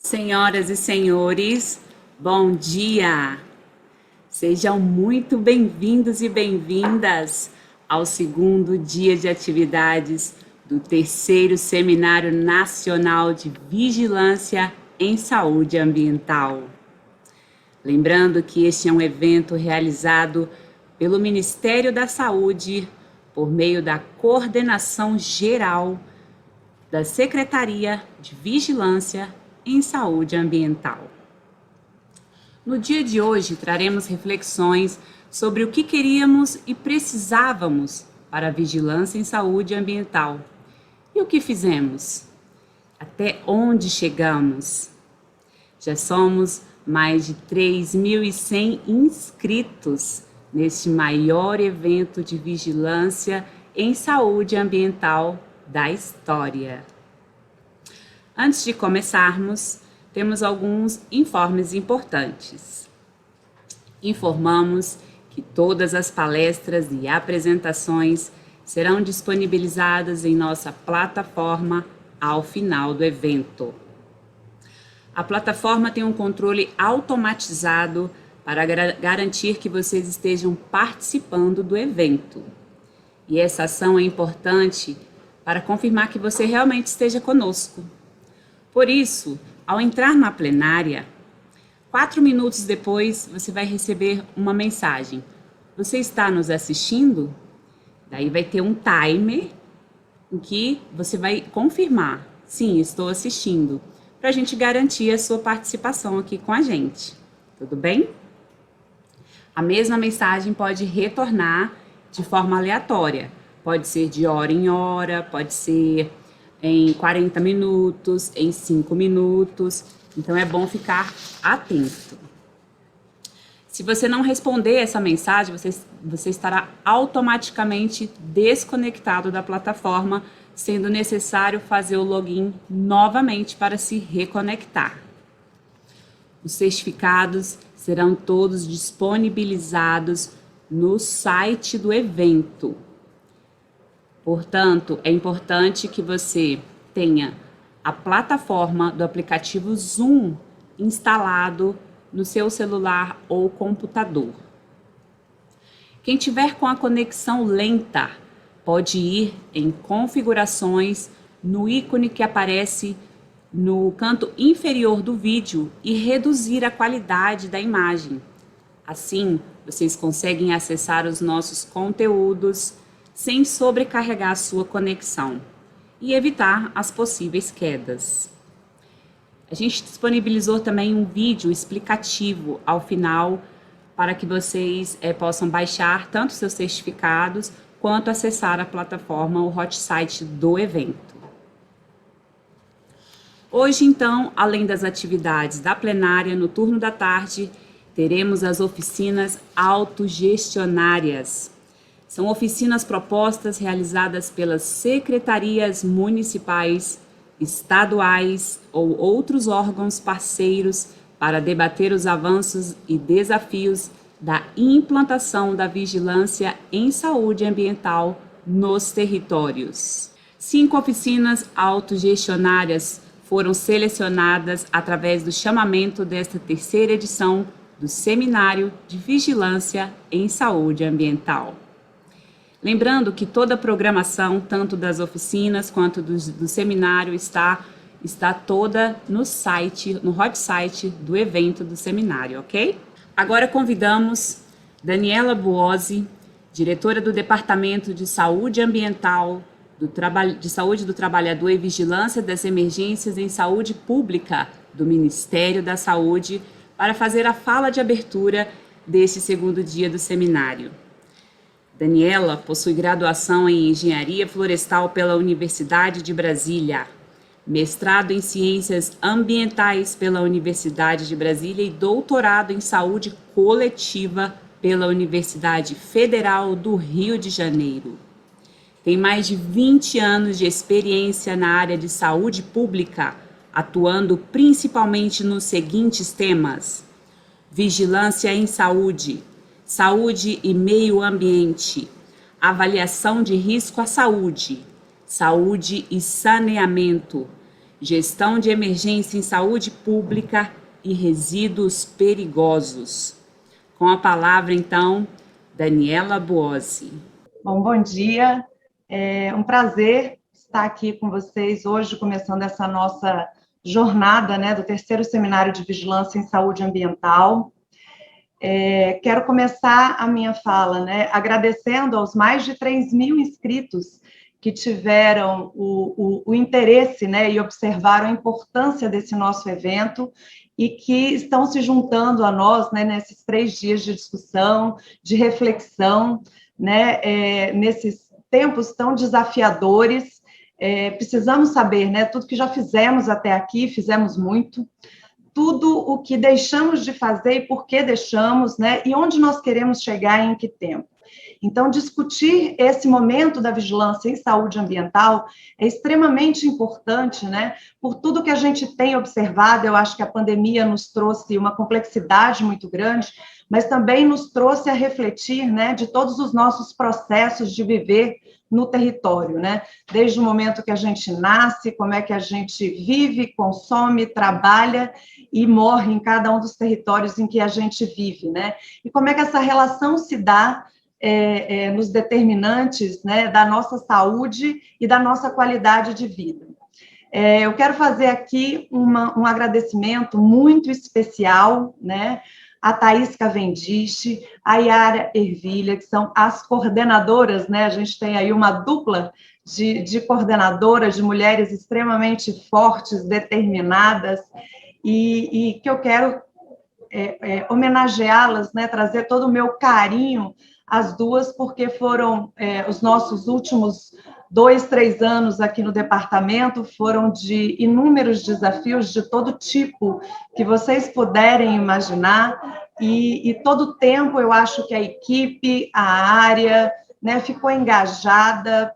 Senhoras e senhores, bom dia! Sejam muito bem-vindos e bem-vindas ao segundo dia de atividades do terceiro Seminário Nacional de Vigilância em Saúde Ambiental. Lembrando que este é um evento realizado pelo Ministério da Saúde por meio da Coordenação Geral da Secretaria de Vigilância em Saúde Ambiental. No dia de hoje, traremos reflexões sobre o que queríamos e precisávamos para a vigilância em saúde ambiental. E o que fizemos? Até onde chegamos? Já somos mais de 3.100 inscritos neste maior evento de vigilância em saúde ambiental da história. Antes de começarmos, temos alguns informes importantes. Informamos que todas as palestras e apresentações serão disponibilizadas em nossa plataforma ao final do evento. A plataforma tem um controle automatizado para garantir que vocês estejam participando do evento. E essa ação é importante para confirmar que você realmente esteja conosco. Por isso, ao entrar na plenária, 4 minutos depois você vai receber uma mensagem. Você está nos assistindo? Daí vai ter um timer em que você vai confirmar. Sim, estou assistindo. Para a gente garantir a sua participação aqui com a gente. Tudo bem? A mesma mensagem pode retornar de forma aleatória. Pode ser de hora em hora, pode ser em 40 minutos, em 5 minutos. Então, é bom ficar atento. Se você não responder essa mensagem, você estará automaticamente desconectado da plataforma, sendo necessário fazer o login novamente para se reconectar. Os certificados serão todos disponibilizados no site do evento. Portanto, é importante que você tenha a plataforma do aplicativo Zoom instalado no seu celular ou computador. Quem tiver com a conexão lenta pode ir em configurações no ícone que aparece no canto inferior do vídeo e reduzir a qualidade da imagem. Assim, vocês conseguem acessar os nossos conteúdos sem sobrecarregar a sua conexão e evitar as possíveis quedas. A gente disponibilizou também um vídeo explicativo ao final para que vocês possam baixar tanto seus certificados quanto acessar a plataforma, o hot site do evento. Hoje, então, além das atividades da plenária, no turno da tarde, teremos as oficinas autogestionárias. São oficinas propostas realizadas pelas secretarias municipais, estaduais ou outros órgãos parceiros para debater os avanços e desafios da implantação da vigilância em saúde ambiental nos territórios. 5 oficinas autogestionárias foram selecionadas através do chamamento desta terceira edição do Seminário de Vigilância em Saúde Ambiental. Lembrando que toda a programação, tanto das oficinas quanto do seminário, está toda no site, no hot site do evento do seminário, ok? Agora convidamos Daniela Buozzi, diretora do Departamento de Saúde Ambiental, de Saúde do Trabalhador e Vigilância das Emergências em Saúde Pública do Ministério da Saúde, para fazer a fala de abertura deste segundo dia do seminário. Daniela possui graduação em Engenharia Florestal pela Universidade de Brasília, mestrado em Ciências Ambientais pela Universidade de Brasília e doutorado em Saúde Coletiva pela Universidade Federal do Rio de Janeiro. Tem mais de 20 anos de experiência na área de saúde pública, atuando principalmente nos seguintes temas: vigilância em saúde, saúde e meio ambiente, avaliação de risco à saúde, saúde e saneamento, Gestão de emergência em saúde pública e resíduos perigosos. Com a palavra, então, Daniela Buozzi. Bom dia. É um prazer estar aqui com vocês hoje, começando essa nossa jornada, né, do terceiro seminário de vigilância em saúde ambiental. Quero começar a minha fala, né, agradecendo aos mais de 3.000 inscritos que tiveram o interesse, né, e observaram a importância desse nosso evento e que estão se juntando a nós, né, nesses 3 dias de discussão, de reflexão, né, nesses tempos tão desafiadores. Precisamos saber, né, tudo que já fizemos até aqui, fizemos muito, tudo o que deixamos de fazer e por que deixamos, né, e onde nós queremos chegar e em que tempo. Então, discutir esse momento da vigilância em saúde ambiental é extremamente importante, né? Por tudo que a gente tem observado, eu acho que a pandemia nos trouxe uma complexidade muito grande, mas também nos trouxe a refletir, né, de todos os nossos processos de viver no território, né? Desde o momento que a gente nasce, como é que a gente vive, consome, trabalha e morre em cada um dos territórios em que a gente vive, né? E como é que essa relação se dá nos determinantes, né, da nossa saúde e da nossa qualidade de vida. Eu quero fazer aqui um agradecimento muito especial, né, a Thaís Cavendish, a Yara Ervilha, que são as coordenadoras, né, a gente tem aí uma dupla de coordenadoras, de mulheres extremamente fortes, determinadas, e que eu quero homenageá-las, né, trazer todo o meu carinho às duas, porque foram os nossos últimos 2, 3 anos aqui no departamento, foram de inúmeros desafios de todo tipo que vocês puderem imaginar, e todo o tempo eu acho que a equipe, a área, né, ficou engajada,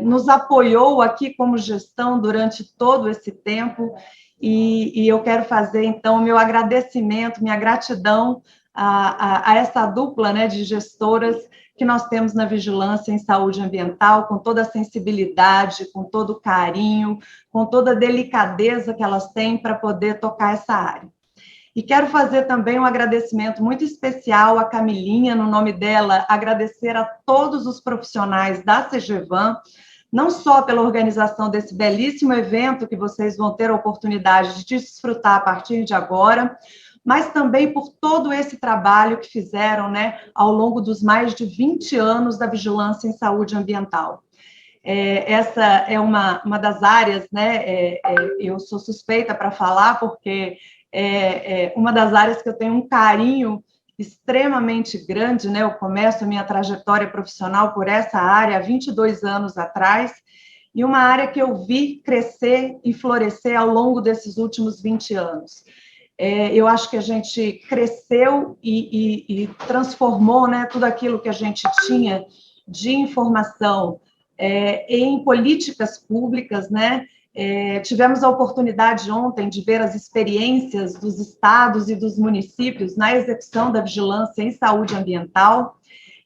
nos apoiou aqui como gestão durante todo esse tempo, e eu quero fazer, então, o meu agradecimento, minha gratidão a essa dupla, né, de gestoras que nós temos na vigilância em saúde ambiental, com toda a sensibilidade, com todo o carinho, com toda a delicadeza que elas têm para poder tocar essa área. E quero fazer também um agradecimento muito especial à Camilinha, no nome dela, agradecer a todos os profissionais da CGVAM, não só pela organização desse belíssimo evento que vocês vão ter a oportunidade de desfrutar a partir de agora, mas também por todo esse trabalho que fizeram, né, ao longo dos mais de 20 anos da vigilância em saúde ambiental. Essa é uma das áreas, né, eu sou suspeita para falar, porque é uma das áreas que eu tenho um carinho extremamente grande, né? Eu começo a minha trajetória profissional por essa área há 22 anos atrás, e uma área que eu vi crescer e florescer ao longo desses últimos 20 anos. Eu acho que a gente cresceu e transformou, né, tudo aquilo que a gente tinha de informação em políticas públicas, né? Tivemos a oportunidade ontem de ver as experiências dos estados e dos municípios na execução da vigilância em saúde ambiental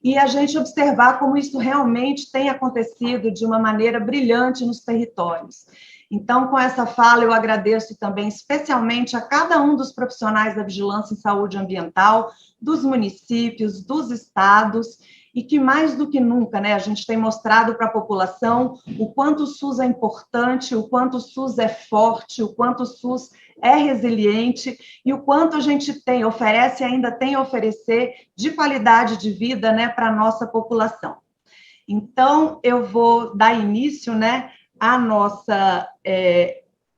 e a gente observar como isso realmente tem acontecido de uma maneira brilhante nos territórios. Então, com essa fala, eu agradeço também especialmente a cada um dos profissionais da vigilância em saúde ambiental, dos municípios, dos estados, e que mais do que nunca, né, a gente tem mostrado para a população o quanto o SUS é importante, o quanto o SUS é forte, o quanto o SUS é resiliente e o quanto a gente tem, oferece e ainda tem a oferecer de qualidade de vida, né, para a nossa população. Então, eu vou dar início, né,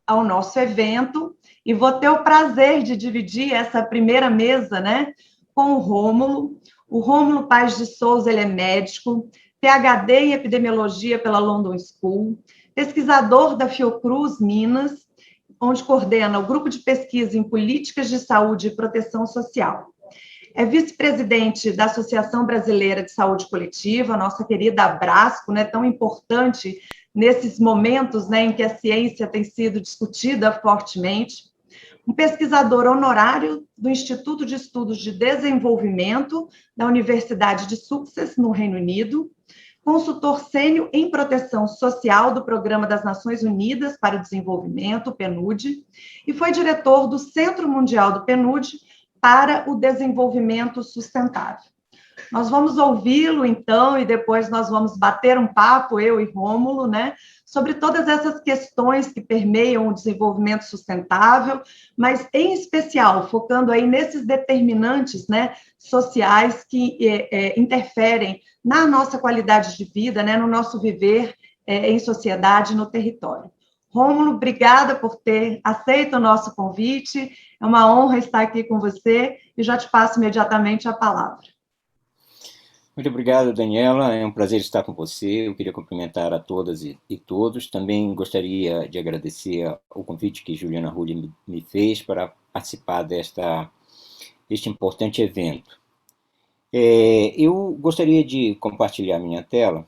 ao nosso evento e vou ter o prazer de dividir essa primeira mesa, né, com o Rômulo. O Rômulo Paes de Souza, ele é médico, PhD em epidemiologia pela London School, pesquisador da Fiocruz Minas, onde coordena o grupo de pesquisa em políticas de saúde e proteção social. É vice-presidente da Associação Brasileira de Saúde Coletiva, nossa querida Abrasco, né, tão importante nesses momentos, né, em que a ciência tem sido discutida fortemente. Um pesquisador honorário do Instituto de Estudos de Desenvolvimento da Universidade de Sussex, no Reino Unido, consultor sênior em proteção social do Programa das Nações Unidas para o Desenvolvimento, PNUD, e foi diretor do Centro Mundial do PNUD para o Desenvolvimento Sustentável. Nós vamos ouvi-lo, então, e depois nós vamos bater um papo, eu e Rômulo, né, sobre todas essas questões que permeiam o desenvolvimento sustentável, mas, em especial, focando aí nesses determinantes, né, sociais que interferem na nossa qualidade de vida, né, no nosso viver em sociedade, no território. Rômulo, obrigada por ter aceito o nosso convite, é uma honra estar aqui com você, e já te passo imediatamente a palavra. Muito obrigado, Daniela. É um prazer estar com você. Eu queria cumprimentar a todas e todos. Também gostaria de agradecer o convite que Juliana Rulli me fez para participar deste importante evento. Eu gostaria de compartilhar minha tela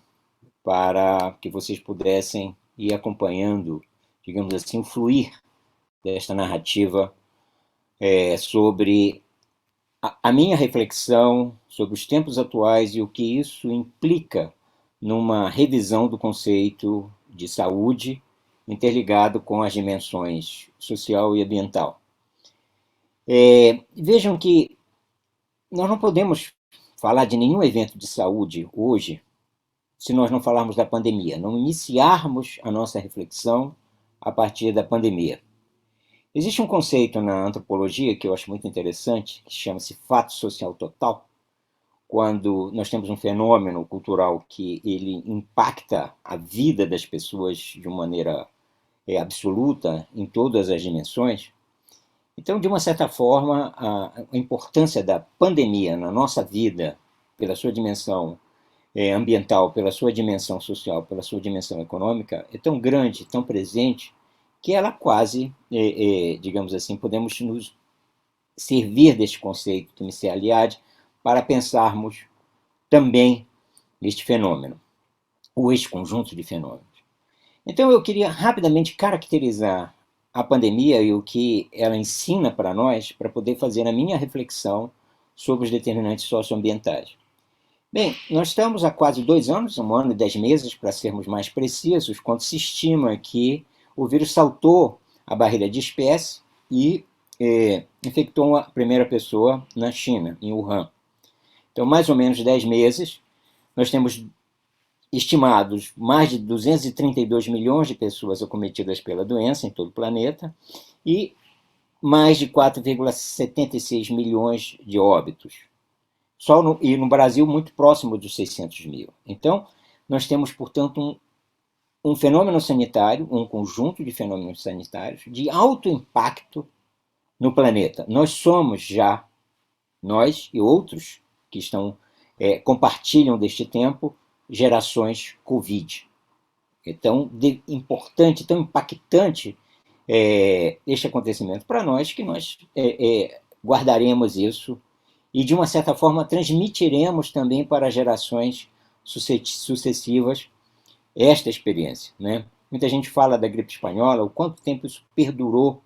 para que vocês pudessem ir acompanhando, digamos assim, o fluir desta narrativa sobre a minha reflexão sobre os tempos atuais e o que isso implica numa revisão do conceito de saúde interligado com as dimensões social e ambiental. Vejam que nós não podemos falar de nenhum evento de saúde hoje se nós não falarmos da pandemia, não iniciarmos a nossa reflexão a partir da pandemia. Existe um conceito na antropologia que eu acho muito interessante, que chama-se fato social total, quando nós temos um fenômeno cultural que ele impacta a vida das pessoas de uma maneira absoluta, em todas as dimensões. Então, de uma certa forma, a importância da pandemia na nossa vida, pela sua dimensão ambiental, pela sua dimensão social, pela sua dimensão econômica, é tão grande, tão presente, que ela quase, digamos assim, podemos nos servir deste conceito do Michel-Eliade para pensarmos também este fenômeno, ou este conjunto de fenômenos. Então eu queria rapidamente caracterizar a pandemia e o que ela ensina para nós, para poder fazer a minha reflexão sobre os determinantes socioambientais. Bem, nós estamos há quase 2 anos, 1 ano e 10 meses, para sermos mais precisos, quando se estima que o vírus saltou a barreira de espécie e infectou a primeira pessoa na China, em Wuhan. Então, mais ou menos 10 meses, nós temos estimados mais de 232 milhões de pessoas acometidas pela doença em todo o planeta e mais de 4,76 milhões de óbitos. E no Brasil, muito próximo dos 600 mil. Então, nós temos, portanto, um fenômeno sanitário, um conjunto de fenômenos sanitários de alto impacto no planeta. Nós somos já, nós e outros que compartilham deste tempo, gerações Covid. É tão importante, tão impactante este acontecimento para nós, que nós guardaremos isso e, de uma certa forma, transmitiremos também para gerações sucessivas esta experiência, né? Muita gente fala da gripe espanhola, o quanto tempo isso perdurou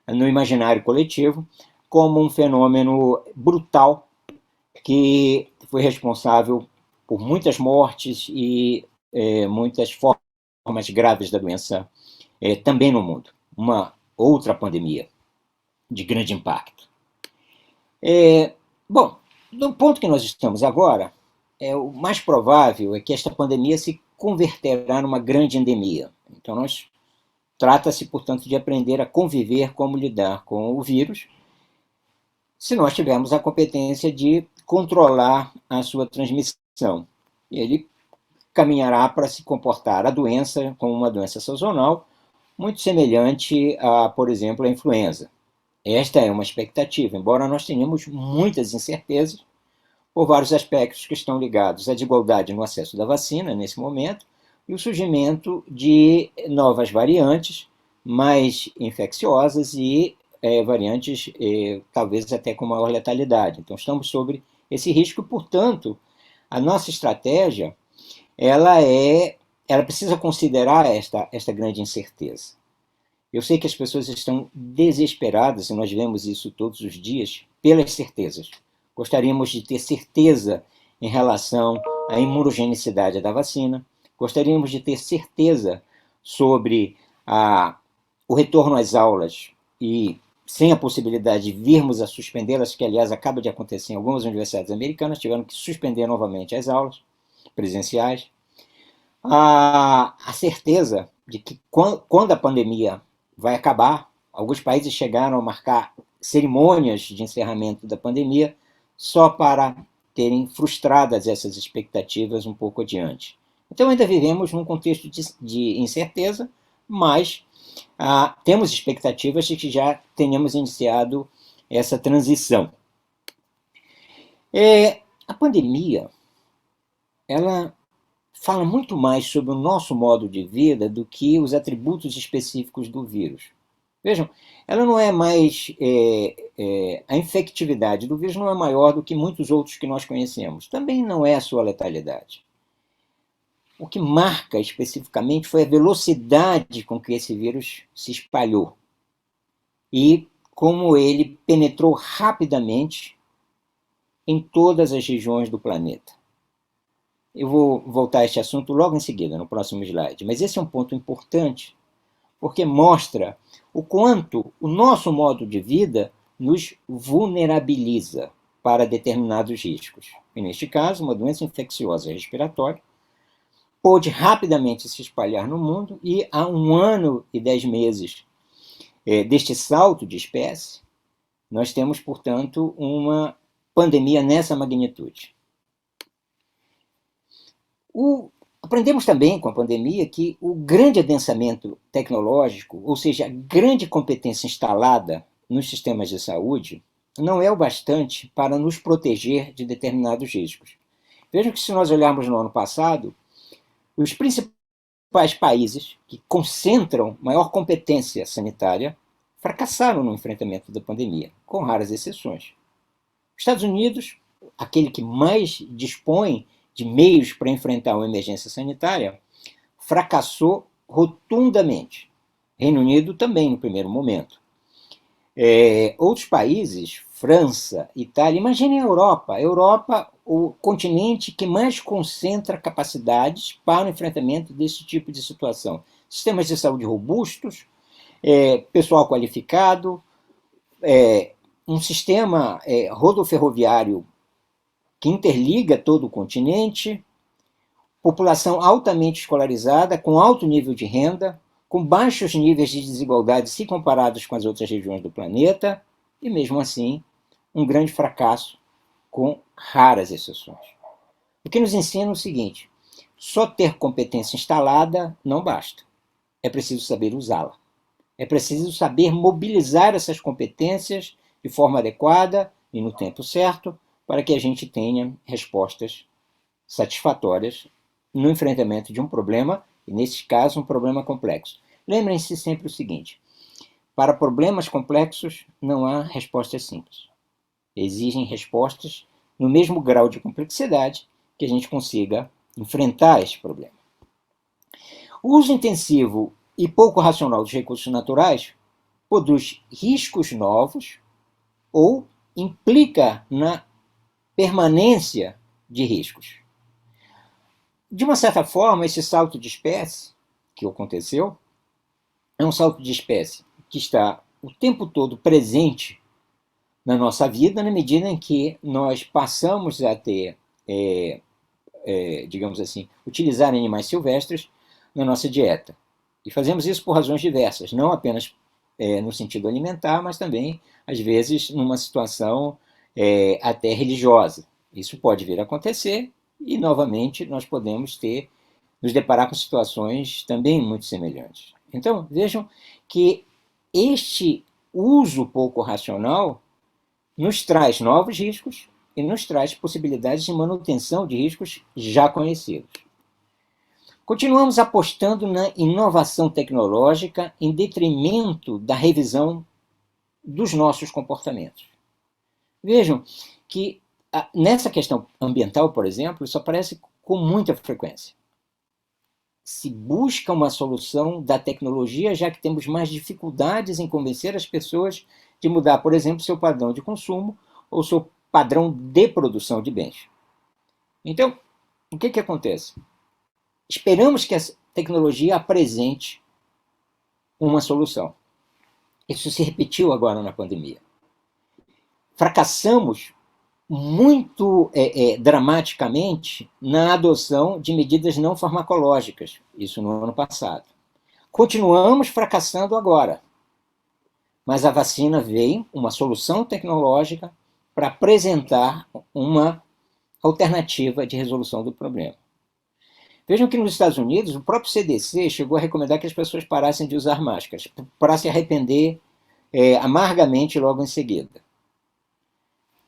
no imaginário coletivo como um fenômeno brutal que foi responsável por muitas mortes e muitas formas graves da doença também no mundo. Uma outra pandemia de grande impacto. Bom, no ponto que nós estamos agora, o mais provável é que esta pandemia se converterá numa grande endemia. Então, trata-se, portanto, de aprender a conviver, como lidar com o vírus, se nós tivermos a competência de controlar a sua transmissão. Ele caminhará para se comportar a doença como uma doença sazonal, muito semelhante a, por exemplo, a influenza. Esta é uma expectativa, embora nós tenhamos muitas incertezas, por vários aspectos que estão ligados à desigualdade no acesso da vacina, nesse momento, e o surgimento de novas variantes mais infecciosas e variantes talvez até com maior letalidade. Então, estamos sobre esse risco, portanto, a nossa estratégia ela precisa considerar esta grande incerteza. Eu sei que as pessoas estão desesperadas, e nós vemos isso todos os dias, pelas certezas. Gostaríamos de ter certeza em relação a imunogenicidade da vacina, gostaríamos de ter certeza sobre o retorno às aulas e sem a possibilidade de virmos a suspendê-las, que aliás acaba de acontecer em algumas universidades americanas, tiveram que suspender novamente as aulas presenciais. A certeza de que quando a pandemia vai acabar, alguns países chegaram a marcar cerimônias de encerramento da pandemia só para terem frustradas essas expectativas um pouco adiante. Então ainda vivemos num contexto de incerteza, mas temos expectativas de que já tenhamos iniciado essa transição. A pandemia, ela fala muito mais sobre o nosso modo de vida do que os atributos específicos do vírus. Vejam, ela não é mais... a infectividade do vírus não é maior do que muitos outros que nós conhecemos. Também não é a sua letalidade. O que marca especificamente foi a velocidade com que esse vírus se espalhou e como ele penetrou rapidamente em todas as regiões do planeta. Eu vou voltar a este assunto logo em seguida, no próximo slide, mas esse é um ponto importante, porque mostra o quanto o nosso modo de vida nos vulnerabiliza para determinados riscos. E neste caso, uma doença infecciosa respiratória pôde rapidamente se espalhar no mundo e há 1 ano e 10 meses deste salto de espécie, nós temos, portanto, uma pandemia nessa magnitude. Aprendemos também com a pandemia que o grande adensamento tecnológico, ou seja, a grande competência instalada nos sistemas de saúde, não é o bastante para nos proteger de determinados riscos. Vejam que se nós olharmos no ano passado, os principais países que concentram maior competência sanitária fracassaram no enfrentamento da pandemia, com raras exceções. Os Estados Unidos, aquele que mais dispõe de meios para enfrentar uma emergência sanitária, fracassou rotundamente. Reino Unido também, no primeiro momento. Outros países, França, Itália, imaginem a Europa. A Europa, o continente que mais concentra capacidades para o enfrentamento desse tipo de situação. Sistemas de saúde robustos, pessoal qualificado, um sistema rodoferroviário que interliga todo o continente, população altamente escolarizada, com alto nível de renda, com baixos níveis de desigualdade se comparados com as outras regiões do planeta, e mesmo assim, um grande fracasso com raras exceções. O que nos ensina o seguinte: só ter competência instalada não basta. É preciso saber usá-la. É preciso saber mobilizar essas competências de forma adequada e no tempo certo, para que a gente tenha respostas satisfatórias no enfrentamento de um problema, e nesse caso um problema complexo. Lembrem-se sempre o seguinte: para problemas complexos não há respostas simples. Exigem respostas no mesmo grau de complexidade que a gente consiga enfrentar esse problema. O uso intensivo e pouco racional dos recursos naturais produz riscos novos ou implica na permanência de riscos. De uma certa forma, esse salto de espécie que aconteceu é um salto de espécie que está o tempo todo presente na nossa vida, na medida em que nós passamos a ter, digamos assim, utilizar animais silvestres na nossa dieta. E fazemos isso por razões diversas, não apenas no sentido alimentar, mas também, às vezes, numa situação até religiosa. Isso pode vir a acontecer e, novamente, nós podemos nos deparar com situações também muito semelhantes. Então, vejam que este uso pouco racional nos traz novos riscos e nos traz possibilidades de manutenção de riscos já conhecidos. Continuamos apostando na inovação tecnológica em detrimento da revisão dos nossos comportamentos. Vejam que nessa questão ambiental, por exemplo, isso aparece com muita frequência. Se busca uma solução da tecnologia, já que temos mais dificuldades em convencer as pessoas de mudar, por exemplo, seu padrão de consumo ou seu padrão de produção de bens. Então, o que acontece? Esperamos que a tecnologia apresente uma solução. Isso se repetiu agora na pandemia. Fracassamos muito dramaticamente na adoção de medidas não farmacológicas, isso no ano passado. Continuamos fracassando agora, mas a vacina veio, uma solução tecnológica, para apresentar uma alternativa de resolução do problema. Vejam que nos Estados Unidos, o próprio CDC chegou a recomendar que as pessoas parassem de usar máscaras, para se arrepender amargamente logo em seguida.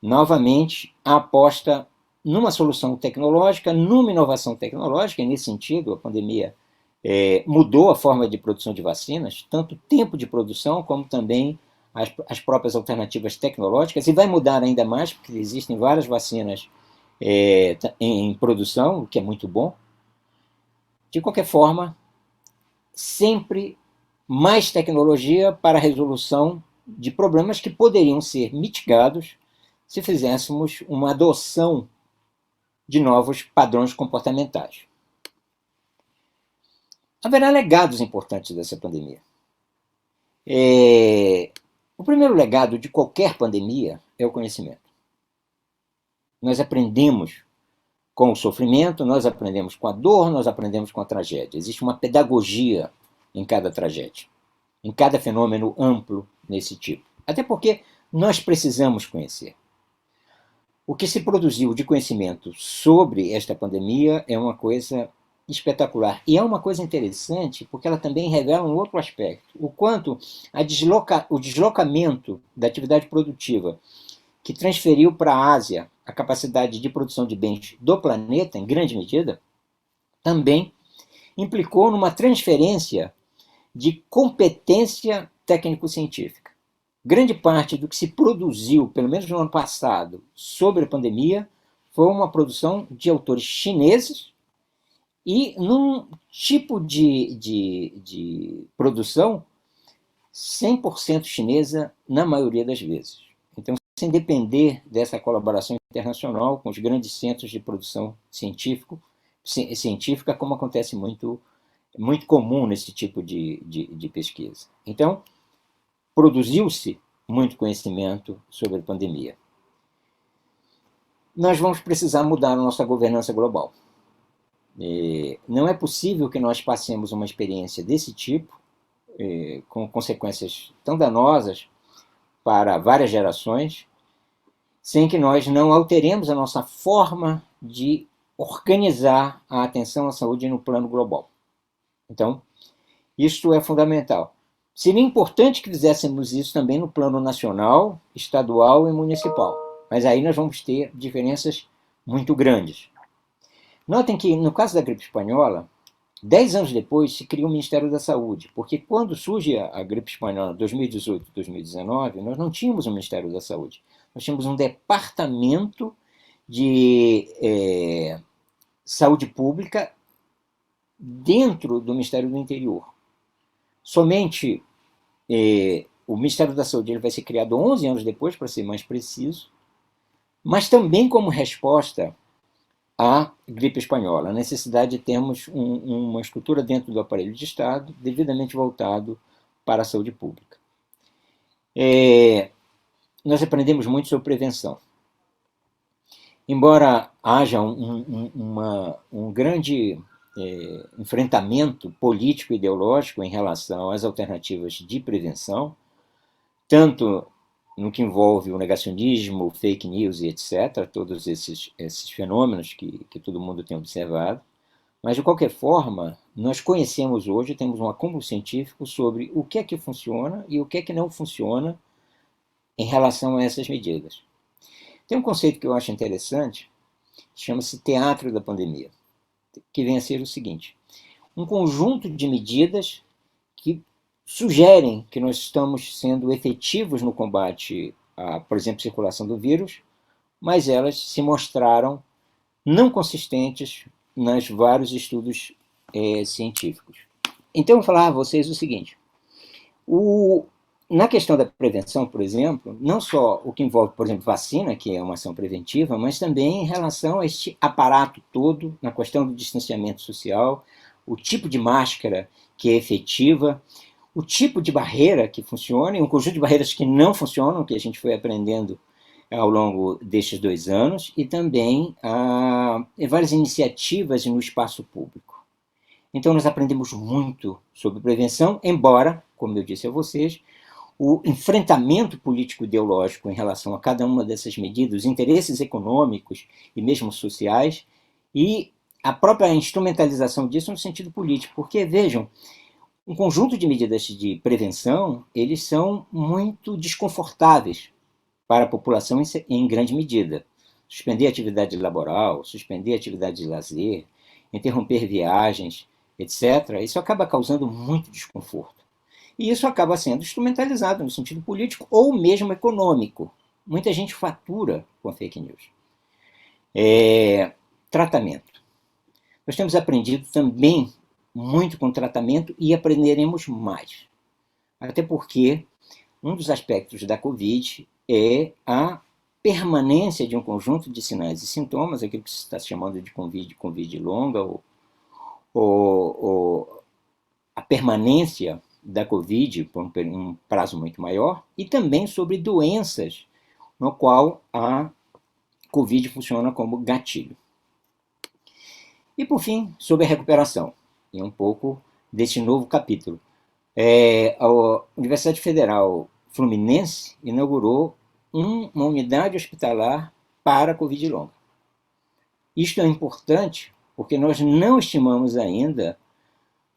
Novamente, a aposta numa solução tecnológica, numa inovação tecnológica, e nesse sentido, a pandemia mudou a forma de produção de vacinas, tanto o tempo de produção, como também as próprias alternativas tecnológicas, e vai mudar ainda mais, porque existem várias vacinas em produção, o que é muito bom. De qualquer forma, sempre mais tecnologia para a resolução de problemas que poderiam ser mitigados se fizéssemos uma adoção de novos padrões comportamentais. Haverá legados importantes dessa pandemia. O primeiro legado de qualquer pandemia é o conhecimento. Nós aprendemos com o sofrimento, nós aprendemos com a dor, nós aprendemos com a tragédia. Existe uma pedagogia em cada tragédia, em cada fenômeno amplo nesse tipo. Até porque nós precisamos conhecer. O que se produziu de conhecimento sobre esta pandemia é uma coisa espetacular. E é uma coisa interessante porque ela também revela um outro aspecto. O quanto o deslocamento da atividade produtiva que transferiu para a Ásia a capacidade de produção de bens do planeta, em grande medida, também implicou numa transferência de competência técnico-científica. Grande parte do que se produziu, pelo menos no ano passado, sobre a pandemia, foi uma produção de autores chineses e num tipo de produção 100% chinesa na maioria das vezes. Então, sem depender dessa colaboração internacional com os grandes centros de produção científica, como acontece muito comum nesse tipo de pesquisa. Então, produziu-se muito conhecimento sobre a pandemia. Nós vamos precisar mudar a nossa governança global. Não é possível que nós passemos uma experiência desse tipo, com consequências tão danosas para várias gerações, sem que nós não alteremos a nossa forma de organizar a atenção à saúde no plano global. Então, isto é fundamental. Seria importante que fizéssemos isso também no plano nacional, estadual e municipal, mas aí nós vamos ter diferenças muito grandes. Notem que, no caso da gripe espanhola, 10 anos depois se cria o Ministério da Saúde, porque quando surge a gripe espanhola em 2018 e 2019, nós não tínhamos um Ministério da Saúde. Nós tínhamos um departamento de saúde pública dentro do Ministério do Interior. Somente o Ministério da Saúde ele vai ser criado 11 anos depois, para ser mais preciso, mas também como resposta à gripe espanhola, a necessidade de termos uma estrutura dentro do aparelho de Estado devidamente voltado para a saúde pública. Nós aprendemos muito sobre prevenção. Embora haja um grande enfrentamento político e ideológico em relação às alternativas de prevenção, tanto no que envolve o negacionismo, fake news e etc., todos esses fenômenos que todo mundo tem observado, mas de qualquer forma, nós conhecemos hoje, temos um acúmulo científico sobre o que é que funciona e o que é que não funciona em relação a essas medidas. Tem um conceito que eu acho interessante, chama-se teatro da pandemia, que vem a ser o seguinte: um conjunto de medidas que sugerem que nós estamos sendo efetivos no combate à, por exemplo, circulação do vírus, mas elas se mostraram não consistentes nos vários estudos científicos. Então, eu vou falar a vocês o seguinte: Na questão da prevenção, por exemplo, não só o que envolve, por exemplo, vacina, que é uma ação preventiva, mas também em relação a este aparato todo, na questão do distanciamento social, o tipo de máscara que é efetiva, o tipo de barreira que funciona e um conjunto de barreiras que não funcionam, que a gente foi aprendendo ao longo destes 2 anos, e também várias iniciativas no espaço público. Então, nós aprendemos muito sobre prevenção, embora, como eu disse a vocês, o enfrentamento político-ideológico em relação a cada uma dessas medidas, os interesses econômicos e mesmo sociais, e a própria instrumentalização disso no sentido político. Porque, vejam, um conjunto de medidas de prevenção, eles são muito desconfortáveis para a população em grande medida. Suspender a atividade laboral, suspender a atividade de lazer, interromper viagens, etc., isso acaba causando muito desconforto. E isso acaba sendo instrumentalizado no sentido político ou mesmo econômico. Muita gente fatura com a fake news. Tratamento. Nós temos aprendido também muito com tratamento e aprenderemos mais. Até porque um dos aspectos da Covid é a permanência de um conjunto de sinais e sintomas, aquilo que se está chamando de Covid longa, ou a permanência da Covid por um prazo muito maior, e também sobre doenças no qual a Covid funciona como gatilho. E, por fim, sobre a recuperação, e um pouco desse novo capítulo. A Universidade Federal Fluminense inaugurou uma unidade hospitalar para a Covid longa. Isto é importante porque nós não estimamos ainda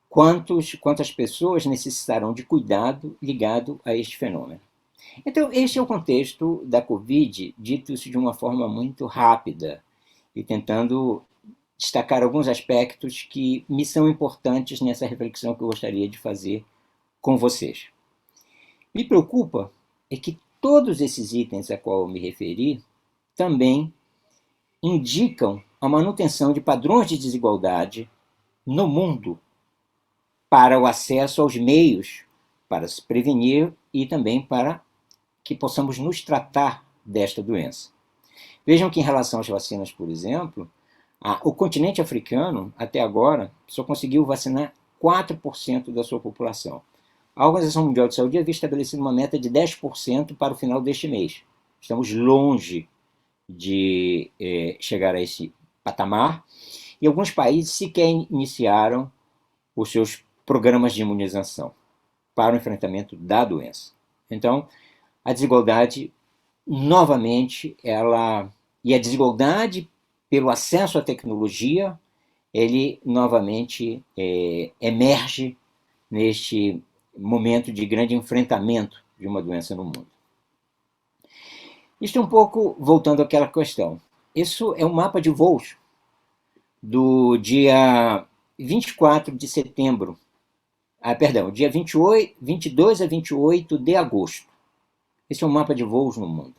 quantas pessoas necessitarão de cuidado ligado a este fenômeno. Então, este é o contexto da Covid, dito isso de uma forma muito rápida e tentando destacar alguns aspectos que me são importantes nessa reflexão que eu gostaria de fazer com vocês. Me preocupa é que todos esses itens a qual eu me referi também indicam a manutenção de padrões de desigualdade no mundo para o acesso aos meios para se prevenir e também para que possamos nos tratar desta doença. Vejam que em relação às vacinas, por exemplo, o continente africano, até agora, só conseguiu vacinar 4% da sua população. A Organização Mundial de Saúde havia estabelecido uma meta de 10% para o final deste mês. Estamos longe de chegar a esse patamar, e alguns países sequer iniciaram os seus programas de imunização para o enfrentamento da doença. Então, a desigualdade, novamente, e a desigualdade pelo acesso à tecnologia, ele novamente emerge neste momento de grande enfrentamento de uma doença no mundo. Isto é um pouco voltando àquela questão. Isso é um mapa de voos do dia 24 de setembro, dia 22 a 28 de agosto. Esse é um mapa de voos no mundo.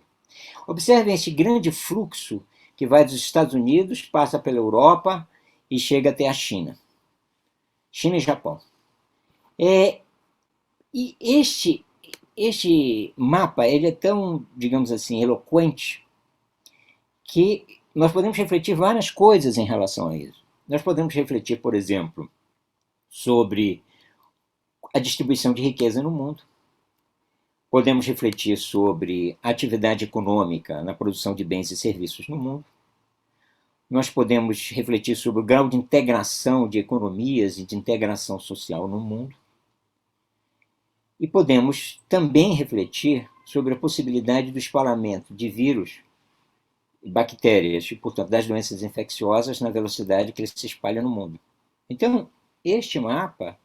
Observem esse grande fluxo que vai dos Estados Unidos, passa pela Europa e chega até a China. China e Japão. E este mapa ele é tão, digamos assim, eloquente que nós podemos refletir várias coisas em relação a isso. Nós podemos refletir, por exemplo, sobre a distribuição de riqueza no mundo. Podemos refletir sobre a atividade econômica na produção de bens e serviços no mundo. Nós podemos refletir sobre o grau de integração de economias e de integração social no mundo. E podemos também refletir sobre a possibilidade do espalhamento de vírus, bactérias e, portanto, das doenças infecciosas na velocidade que eles se espalham no mundo. Então, este mapa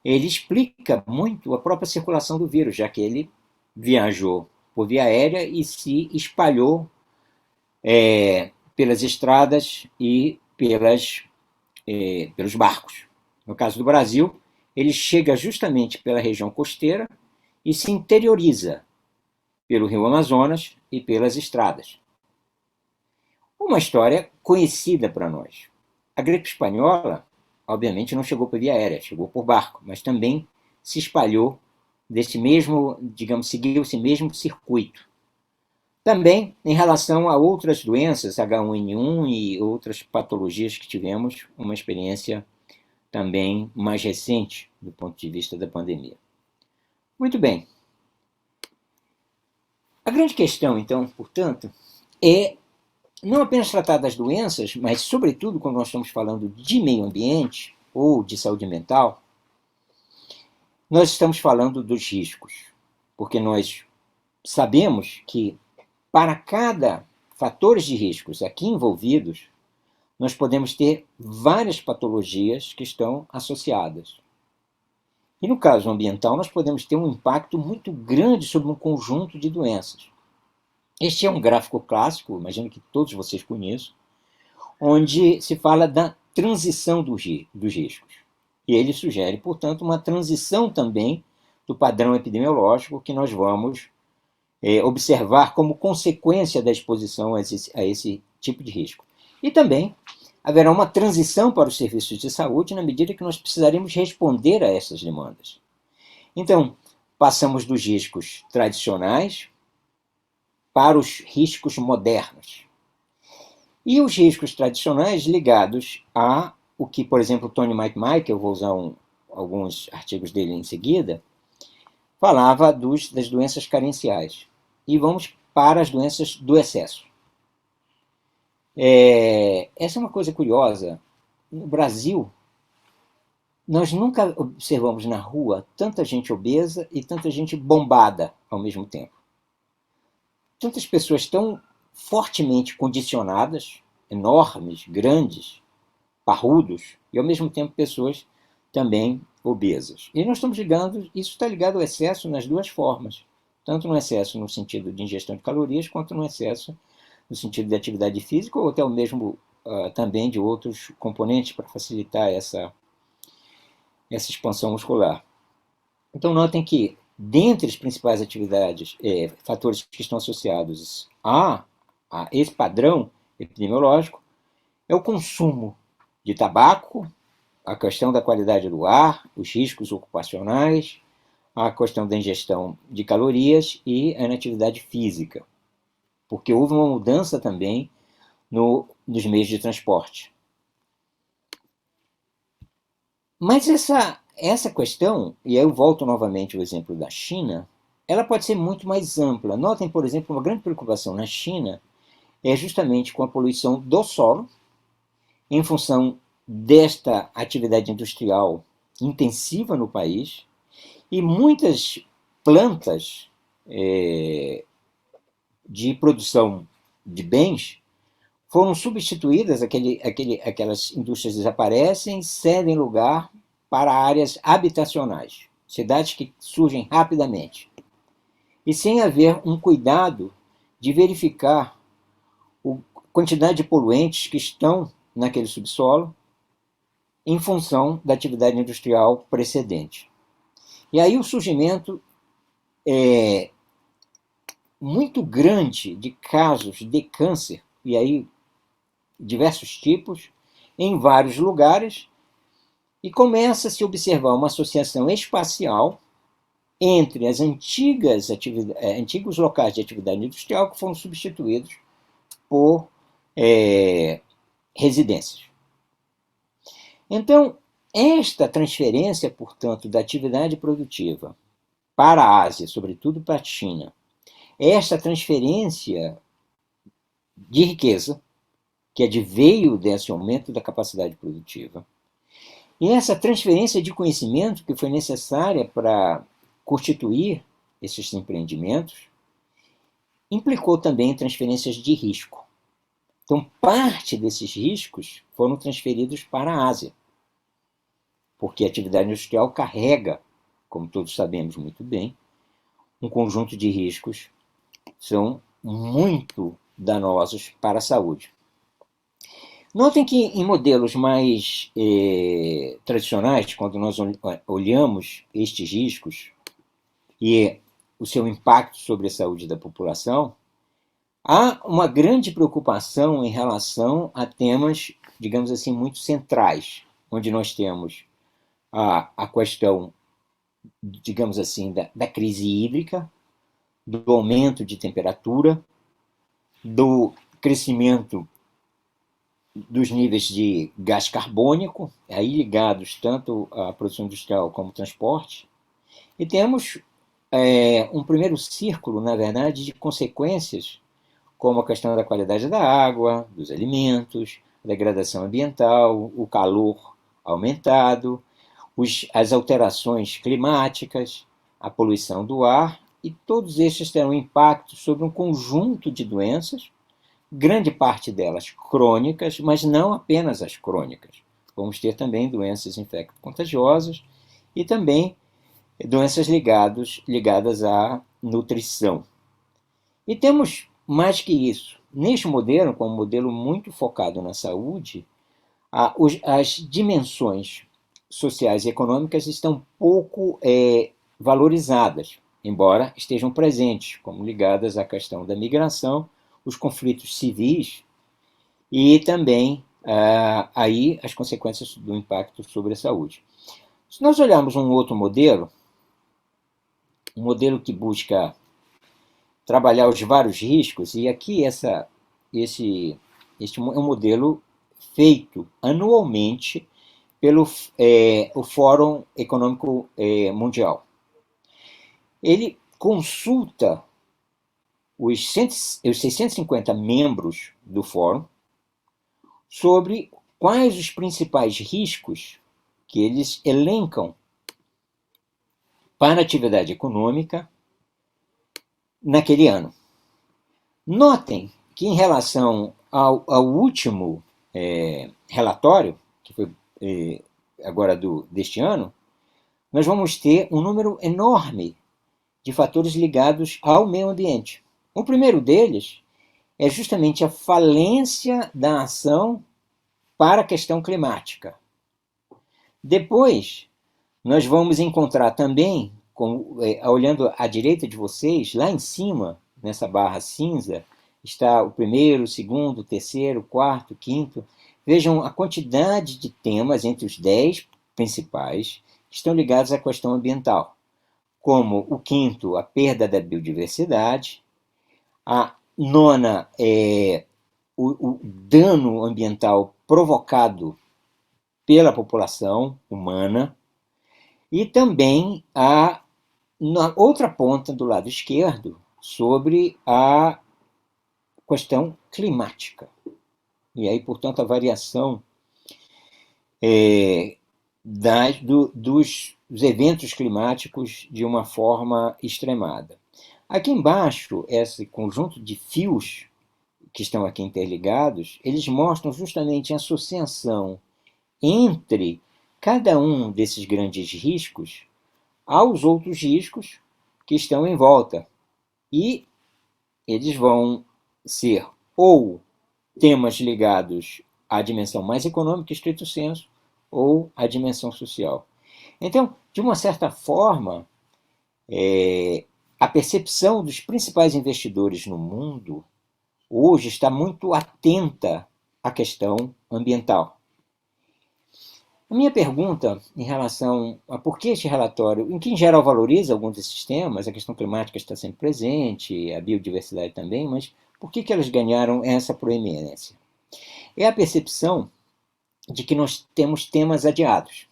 ele explica muito a própria circulação do vírus, já que ele viajou por via aérea e se espalhou pelas estradas e pelos barcos. No caso do Brasil, ele chega justamente pela região costeira e se interioriza pelo rio Amazonas e pelas estradas. Uma história conhecida para nós. A gripe espanhola, obviamente, não chegou por via aérea, chegou por barco, mas também se espalhou desse mesmo, digamos, seguiu esse mesmo circuito. Também em relação a outras doenças, H1N1 e outras patologias que tivemos uma experiência também mais recente do ponto de vista da pandemia. Muito bem. A grande questão, então, portanto, é não apenas tratar das doenças, mas, sobretudo, quando nós estamos falando de meio ambiente ou de saúde mental, nós estamos falando dos riscos, porque nós sabemos que para cada fatores de riscos aqui envolvidos, nós podemos ter várias patologias que estão associadas. E no caso ambiental, nós podemos ter um impacto muito grande sobre um conjunto de doenças. Este é um gráfico clássico, imagino que todos vocês conheçam, onde se fala da transição dos riscos. E ele sugere, portanto, uma transição também do padrão epidemiológico que nós vamos observar como consequência da exposição a esse tipo de risco. E também haverá uma transição para os serviços de saúde na medida que nós precisaremos responder a essas demandas. Então, passamos dos riscos tradicionais para os riscos modernos. E os riscos tradicionais ligados a o que, por exemplo, Tony McMichael, eu vou usar alguns artigos dele em seguida, falava das doenças carenciais. E vamos para as doenças do excesso. Essa é uma coisa curiosa. No Brasil, nós nunca observamos na rua tanta gente obesa e tanta gente bombada ao mesmo tempo. Tantas pessoas tão fortemente condicionadas, enormes, grandes, parrudos, e ao mesmo tempo pessoas também obesas. E nós estamos ligando, isso está ligado ao excesso nas duas formas, tanto no excesso no sentido de ingestão de calorias, quanto no excesso no sentido de atividade física, ou até o mesmo também de outros componentes para facilitar essa expansão muscular. Então notem que, dentre as principais atividades, fatores que estão associados a esse padrão epidemiológico, é o consumo de tabaco, a questão da qualidade do ar, os riscos ocupacionais, a questão da ingestão de calorias e a inatividade física, porque houve uma mudança também nos meios de transporte. Mas essa questão, e aí eu volto novamente ao exemplo da China, ela pode ser muito mais ampla. Notem, por exemplo, uma grande preocupação na China é justamente com a poluição do solo, em função desta atividade industrial intensiva no país, e muitas plantas de produção de bens foram substituídas, aquelas indústrias desaparecem, cedem lugar para áreas habitacionais, cidades que surgem rapidamente, e sem haver um cuidado de verificar a quantidade de poluentes que estão naquele subsolo em função da atividade industrial precedente. E aí o surgimento muito grande de casos de câncer, e aí diversos tipos, em vários lugares, e começa a se observar uma associação espacial entre as antigos locais de atividade industrial que foram substituídos por residências. Então, esta transferência, portanto, da atividade produtiva para a Ásia, sobretudo para a China, esta transferência de riqueza, que adveio desse aumento da capacidade produtiva, e essa transferência de conhecimento que foi necessária para constituir esses empreendimentos, implicou também transferências de risco. Então, parte desses riscos foram transferidos para a Ásia, porque a atividade industrial carrega, como todos sabemos muito bem, um conjunto de riscos que são muito danosos para a saúde. Notem que em modelos mais tradicionais, quando nós olhamos estes riscos e o seu impacto sobre a saúde da população, há uma grande preocupação em relação a temas, digamos assim, muito centrais, onde nós temos a questão digamos assim, da crise hídrica, do aumento de temperatura, do crescimento dos níveis de gás carbônico, aí ligados tanto à produção industrial como ao transporte, e temos um primeiro círculo, na verdade, de consequências, como a questão da qualidade da água, dos alimentos, a degradação ambiental, o calor aumentado, as alterações climáticas, a poluição do ar, e todos estes terão impacto sobre um conjunto de doenças, grande parte delas crônicas, mas não apenas as crônicas. Vamos ter também doenças infecto-contagiosas e também doenças ligadas à nutrição. E temos mais que isso. Neste modelo, como um modelo muito focado na saúde, as dimensões sociais e econômicas estão pouco valorizadas, embora estejam presentes, como ligadas à questão da migração, os conflitos civis e também aí as consequências do impacto sobre a saúde. Se nós olharmos um outro modelo, um modelo que busca trabalhar os vários riscos, e aqui este é um modelo feito anualmente pelo o Fórum Econômico Mundial. Ele consulta os 650 membros do Fórum sobre quais os principais riscos que eles elencam para a atividade econômica naquele ano. Notem que, em relação ao último relatório, que foi agora deste ano, nós vamos ter um número enorme de fatores ligados ao meio ambiente. O primeiro deles é justamente a falência da ação para a questão climática. Depois, nós vamos encontrar também, olhando à direita de vocês, lá em cima, nessa barra cinza, está o primeiro, o segundo, o terceiro, o quarto, o quinto. Vejam a quantidade de temas entre os 10 principais que estão ligados à questão ambiental, como o quinto, a perda da biodiversidade, a nona é o dano ambiental provocado pela população humana, e também na outra ponta do lado esquerdo, sobre a questão climática. E aí, portanto, a variação dos eventos climáticos de uma forma extremada. Aqui embaixo, esse conjunto de fios que estão aqui interligados, eles mostram justamente a associação entre cada um desses grandes riscos aos outros riscos que estão em volta. E eles vão ser ou temas ligados à dimensão mais econômica, estrito senso, ou à dimensão social. Então, de uma certa forma, a percepção dos principais investidores no mundo hoje está muito atenta à questão ambiental. A minha pergunta em relação a por que este relatório, em que em geral valoriza alguns desses temas, a questão climática está sempre presente, a biodiversidade também, mas por que elas ganharam essa proeminência? É a percepção de que nós temos temas adiados.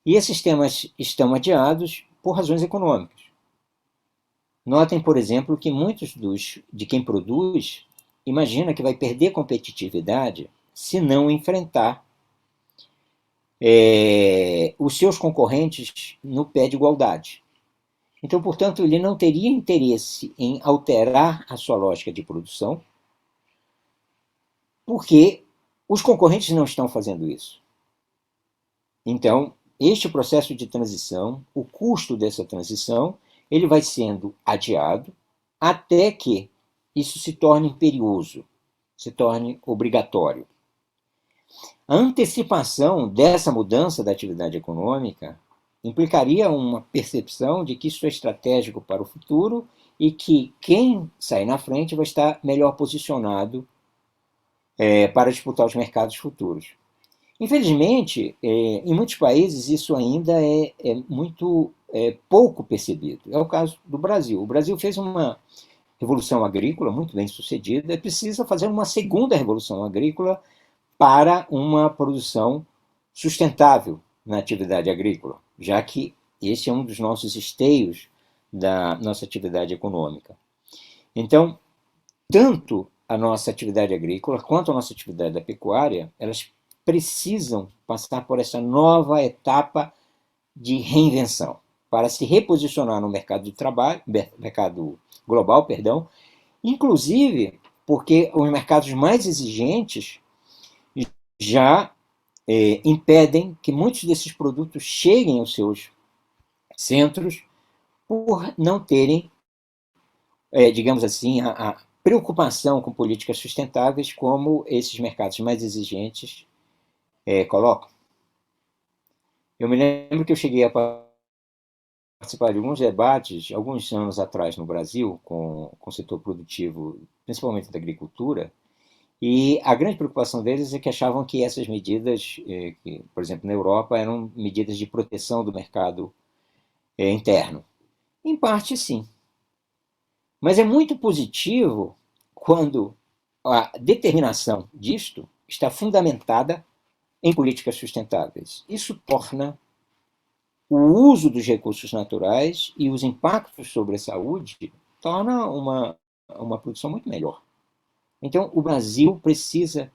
E esses temas estão adiados por razões econômicas. Notem, por exemplo, que muitos de quem produz imagina que vai perder competitividade se não enfrentar os seus concorrentes no pé de igualdade. Então, portanto, ele não teria interesse em alterar a sua lógica de produção, porque os concorrentes não estão fazendo isso. Então, este processo de transição, o custo dessa transição, ele vai sendo adiado até que isso se torne imperioso, se torne obrigatório. A antecipação dessa mudança da atividade econômica implicaria uma percepção de que isso é estratégico para o futuro e que quem sair na frente vai estar melhor posicionado para disputar os mercados futuros. Infelizmente, em muitos países isso ainda é muito pouco percebido. É o caso do Brasil. O Brasil fez uma revolução agrícola muito bem sucedida e precisa fazer uma segunda revolução agrícola para uma produção sustentável na atividade agrícola, já que esse é um dos nossos esteios da nossa atividade econômica. Então, tanto a nossa atividade agrícola quanto a nossa atividade da pecuária, elas precisam passar por essa nova etapa de reinvenção para se reposicionar no mercado de trabalho, mercado global, perdão, inclusive porque os mercados mais exigentes já impedem que muitos desses produtos cheguem aos seus centros por não terem, digamos assim, a preocupação com políticas sustentáveis como esses mercados mais exigentes colocam. Eu me lembro que eu cheguei a participar de alguns debates, alguns anos atrás no Brasil, com o setor produtivo, principalmente da agricultura, e a grande preocupação deles é que achavam que essas medidas, que, por exemplo, na Europa, eram medidas de proteção do mercado interno. Em parte, sim. Mas é muito positivo quando a determinação disto está fundamentada em políticas sustentáveis. Isso torna o uso dos recursos naturais e os impactos sobre a saúde torna uma produção muito melhor. Então, o Brasil precisa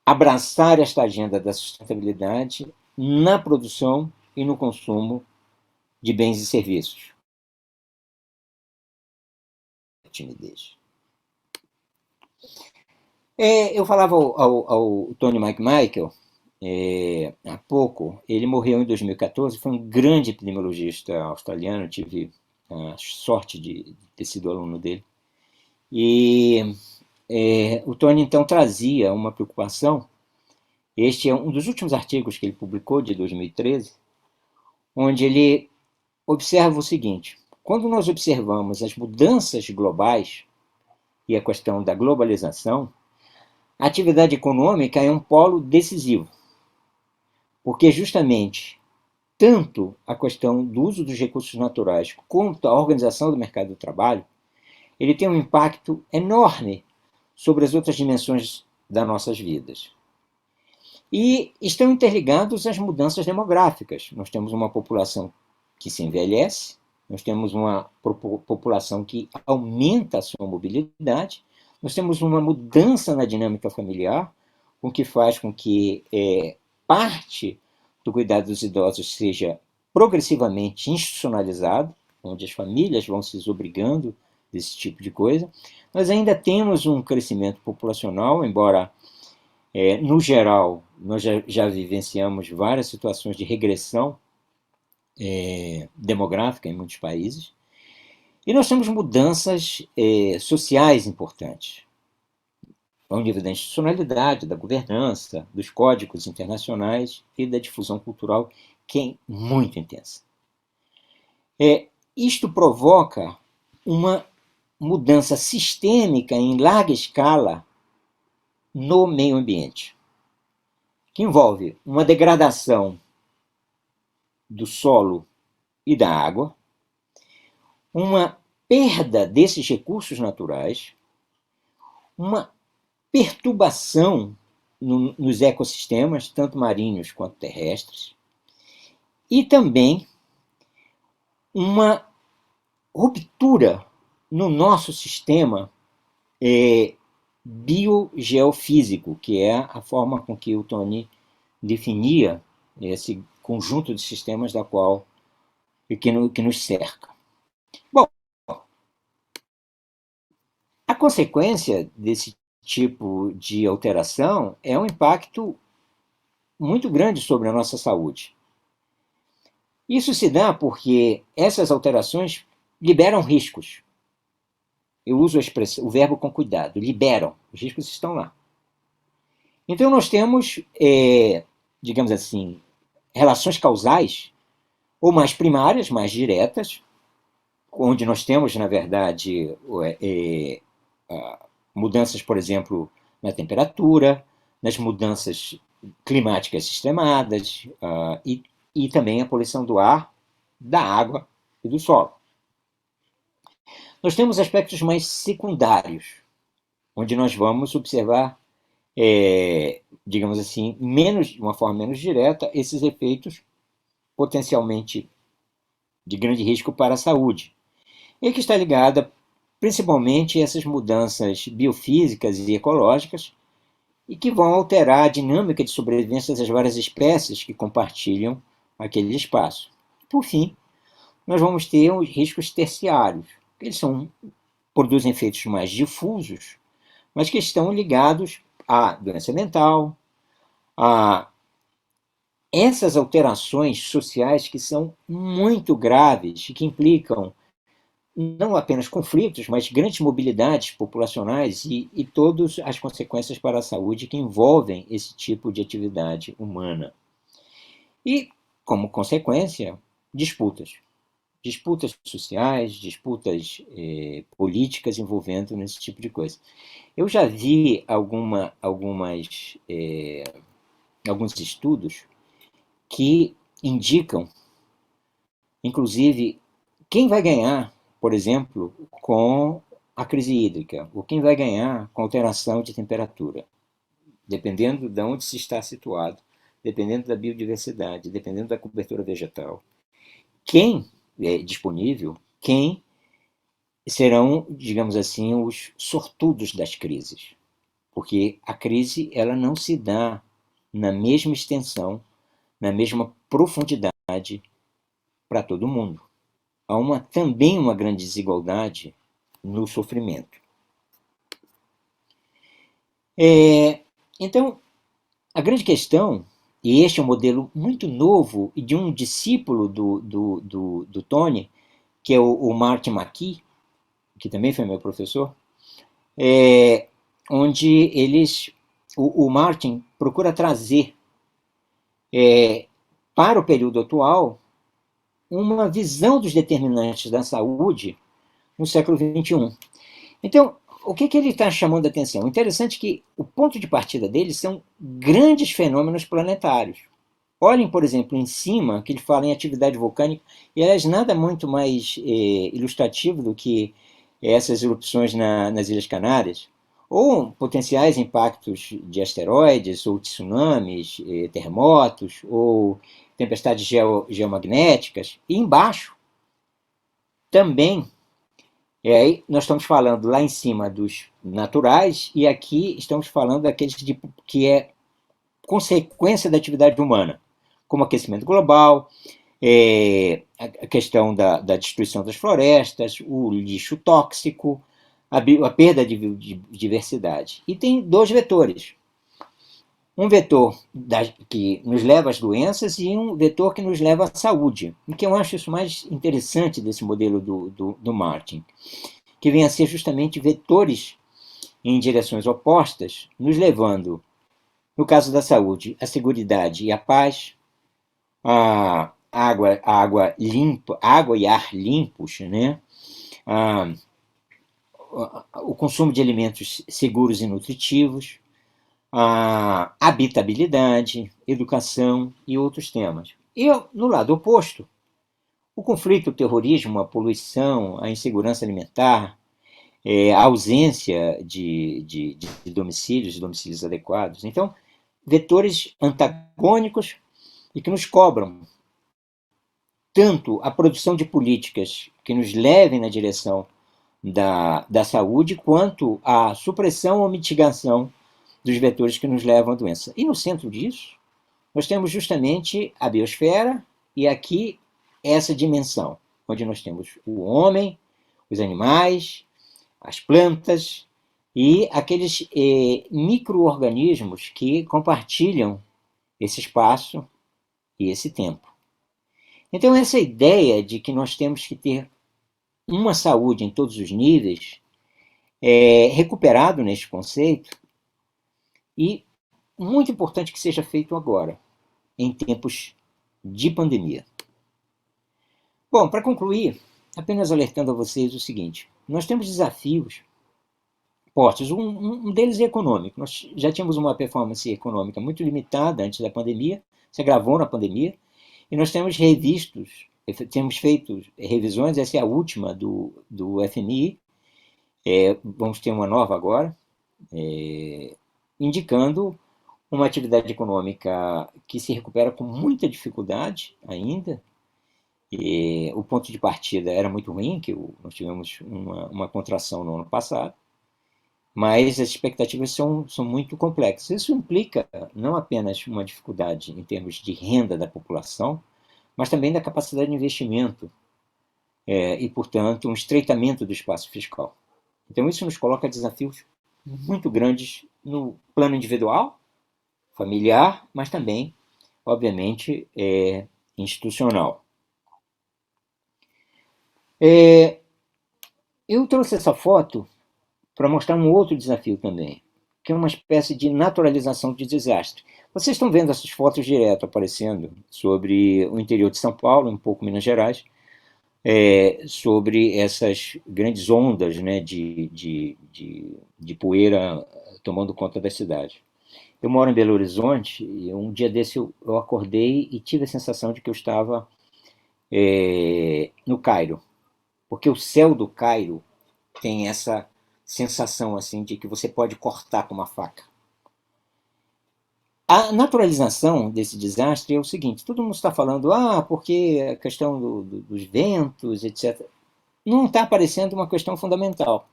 abraçar esta agenda da sustentabilidade na produção e no consumo de bens e serviços. Timidez. Eu falava ao Tony McMichael há pouco, ele morreu em 2014, foi um grande epidemiologista australiano, tive a sorte de ter sido aluno dele. E o Tony, então, trazia uma preocupação. Este é um dos últimos artigos que ele publicou, de 2013, onde ele observa o seguinte: quando nós observamos as mudanças globais e a questão da globalização, a atividade econômica é um polo decisivo, porque justamente tanto a questão do uso dos recursos naturais quanto a organização do mercado do trabalho, ele tem um impacto enorme sobre as outras dimensões das nossas vidas. E estão interligados às mudanças demográficas. Nós temos uma população que se envelhece, nós temos uma população que aumenta a sua mobilidade, nós temos uma mudança na dinâmica familiar, o que faz com que parte do cuidado dos idosos seja progressivamente institucionalizado, onde as famílias vão se desobrigando desse tipo de coisa. Nós ainda temos um crescimento populacional, embora, no geral, nós já vivenciamos várias situações de regressão demográfica em muitos países, e nós temos mudanças sociais importantes, ao nível da institucionalidade, da governança, dos códigos internacionais e da difusão cultural, que é muito intensa. Isto provoca uma mudança sistêmica em larga escala no meio ambiente, que envolve uma degradação do solo e da água, uma perda desses recursos naturais, uma perturbação nos ecossistemas, tanto marinhos quanto terrestres, e também uma ruptura no nosso sistema biogeofísico, que é a forma com que o Tony definia esse conjunto de sistemas que nos cerca. Bom, a consequência desse tipo de alteração é um impacto muito grande sobre a nossa saúde. Isso se dá porque essas alterações liberam riscos. Eu uso o verbo com cuidado, liberam, os riscos estão lá. Então nós temos, digamos assim, relações causais, ou mais primárias, mais diretas, onde nós temos, na verdade, mudanças, por exemplo, na temperatura, nas mudanças climáticas extremadas e também a poluição do ar, da água e do solo. Nós temos aspectos mais secundários, onde nós vamos observar, digamos assim, de uma forma menos direta, esses efeitos potencialmente de grande risco para a saúde, e que está ligada principalmente a essas mudanças biofísicas e ecológicas, e que vão alterar a dinâmica de sobrevivência das várias espécies que compartilham aquele espaço. Por fim, nós vamos ter os riscos terciários, que eles produzem efeitos mais difusos, mas que estão ligados à doença mental, a essas alterações sociais que são muito graves e que implicam não apenas conflitos, mas grandes mobilidades populacionais e todas as consequências para a saúde que envolvem esse tipo de atividade humana. E, como consequência, disputas. Disputas sociais, disputas políticas envolvendo nesse tipo de coisa. Eu já vi alguns estudos que indicam, inclusive, quem vai ganhar, por exemplo, com a crise hídrica, ou quem vai ganhar com a alteração de temperatura, dependendo de onde se está situado, dependendo da biodiversidade, dependendo da cobertura vegetal. Quem é disponível, quem serão, digamos assim, os sortudos das crises. Porque a crise ela não se dá na mesma extensão, na mesma profundidade para todo mundo. Há também uma grande desigualdade no sofrimento. Então, a grande questão, e este é um modelo muito novo e de um discípulo do Tony, que é o Martin McKee, que também foi meu professor, onde o Martin procura trazer para o período atual uma visão dos determinantes da saúde no século XXI. Então, o que ele está chamando a atenção? Interessante que o ponto de partida dele são grandes fenômenos planetários. Olhem, por exemplo, em cima, que ele fala em atividade vulcânica, e aliás, nada muito mais ilustrativo do que essas erupções nas Ilhas Canárias, ou potenciais impactos de asteroides, ou tsunamis, terremotos, ou tempestades geomagnéticas, e embaixo também, e aí nós estamos falando lá em cima dos naturais, e aqui estamos falando daqueles que é consequência da atividade humana, como aquecimento global, a questão da destruição das florestas, o lixo tóxico, a perda de diversidade. E tem dois vetores. Um vetor que nos leva às doenças e um vetor que nos leva à saúde. E que eu acho isso mais interessante desse modelo do Martin, que vem a ser justamente vetores em direções opostas, nos levando, no caso da saúde, a seguridade e a paz, a água limpa, água e ar limpos, né? O consumo de alimentos seguros e nutritivos, a habitabilidade, educação e outros temas. E, no lado oposto, o conflito, o terrorismo, a poluição, a insegurança alimentar, a ausência de domicílios adequados. Então, vetores antagônicos e que nos cobram tanto a produção de políticas que nos levem na direção da saúde, quanto a supressão ou mitigação dos vetores que nos levam à doença. E no centro disso, nós temos justamente a biosfera e aqui essa dimensão, onde nós temos o homem, os animais, as plantas e aqueles micro-organismos que compartilham esse espaço e esse tempo. Então, essa ideia de que nós temos que ter uma saúde em todos os níveis é recuperado neste conceito e muito importante que seja feito agora, em tempos de pandemia. Bom, para concluir, apenas alertando a vocês o seguinte: nós temos desafios postos. Um deles é econômico. Nós já tínhamos uma performance econômica muito limitada antes da pandemia, se agravou na pandemia, e nós temos temos feito revisões, essa é a última do FMI, vamos ter uma nova agora, indicando uma atividade econômica que se recupera com muita dificuldade ainda. O ponto de partida era muito ruim, que nós tivemos uma contração no ano passado, mas as expectativas são muito complexas. Isso implica não apenas uma dificuldade em termos de renda da população, mas também da capacidade de investimento e, portanto, um estreitamento do espaço fiscal. Então, isso nos coloca desafios muito grandes no plano individual, familiar, mas também, obviamente, institucional. Eu trouxe essa foto para mostrar um outro desafio também, que é uma espécie de naturalização de desastre. Vocês estão vendo essas fotos direto aparecendo sobre o interior de São Paulo, um pouco Minas Gerais, sobre essas grandes ondas, né, de poeira tomando conta da cidade. Eu moro em Belo Horizonte e um dia desse eu acordei e tive a sensação de que eu estava no Cairo, porque o céu do Cairo tem essa sensação assim de que você pode cortar com uma faca. A naturalização desse desastre é o seguinte: todo mundo está falando, porque a questão dos ventos, etc. Não está aparecendo uma questão fundamental.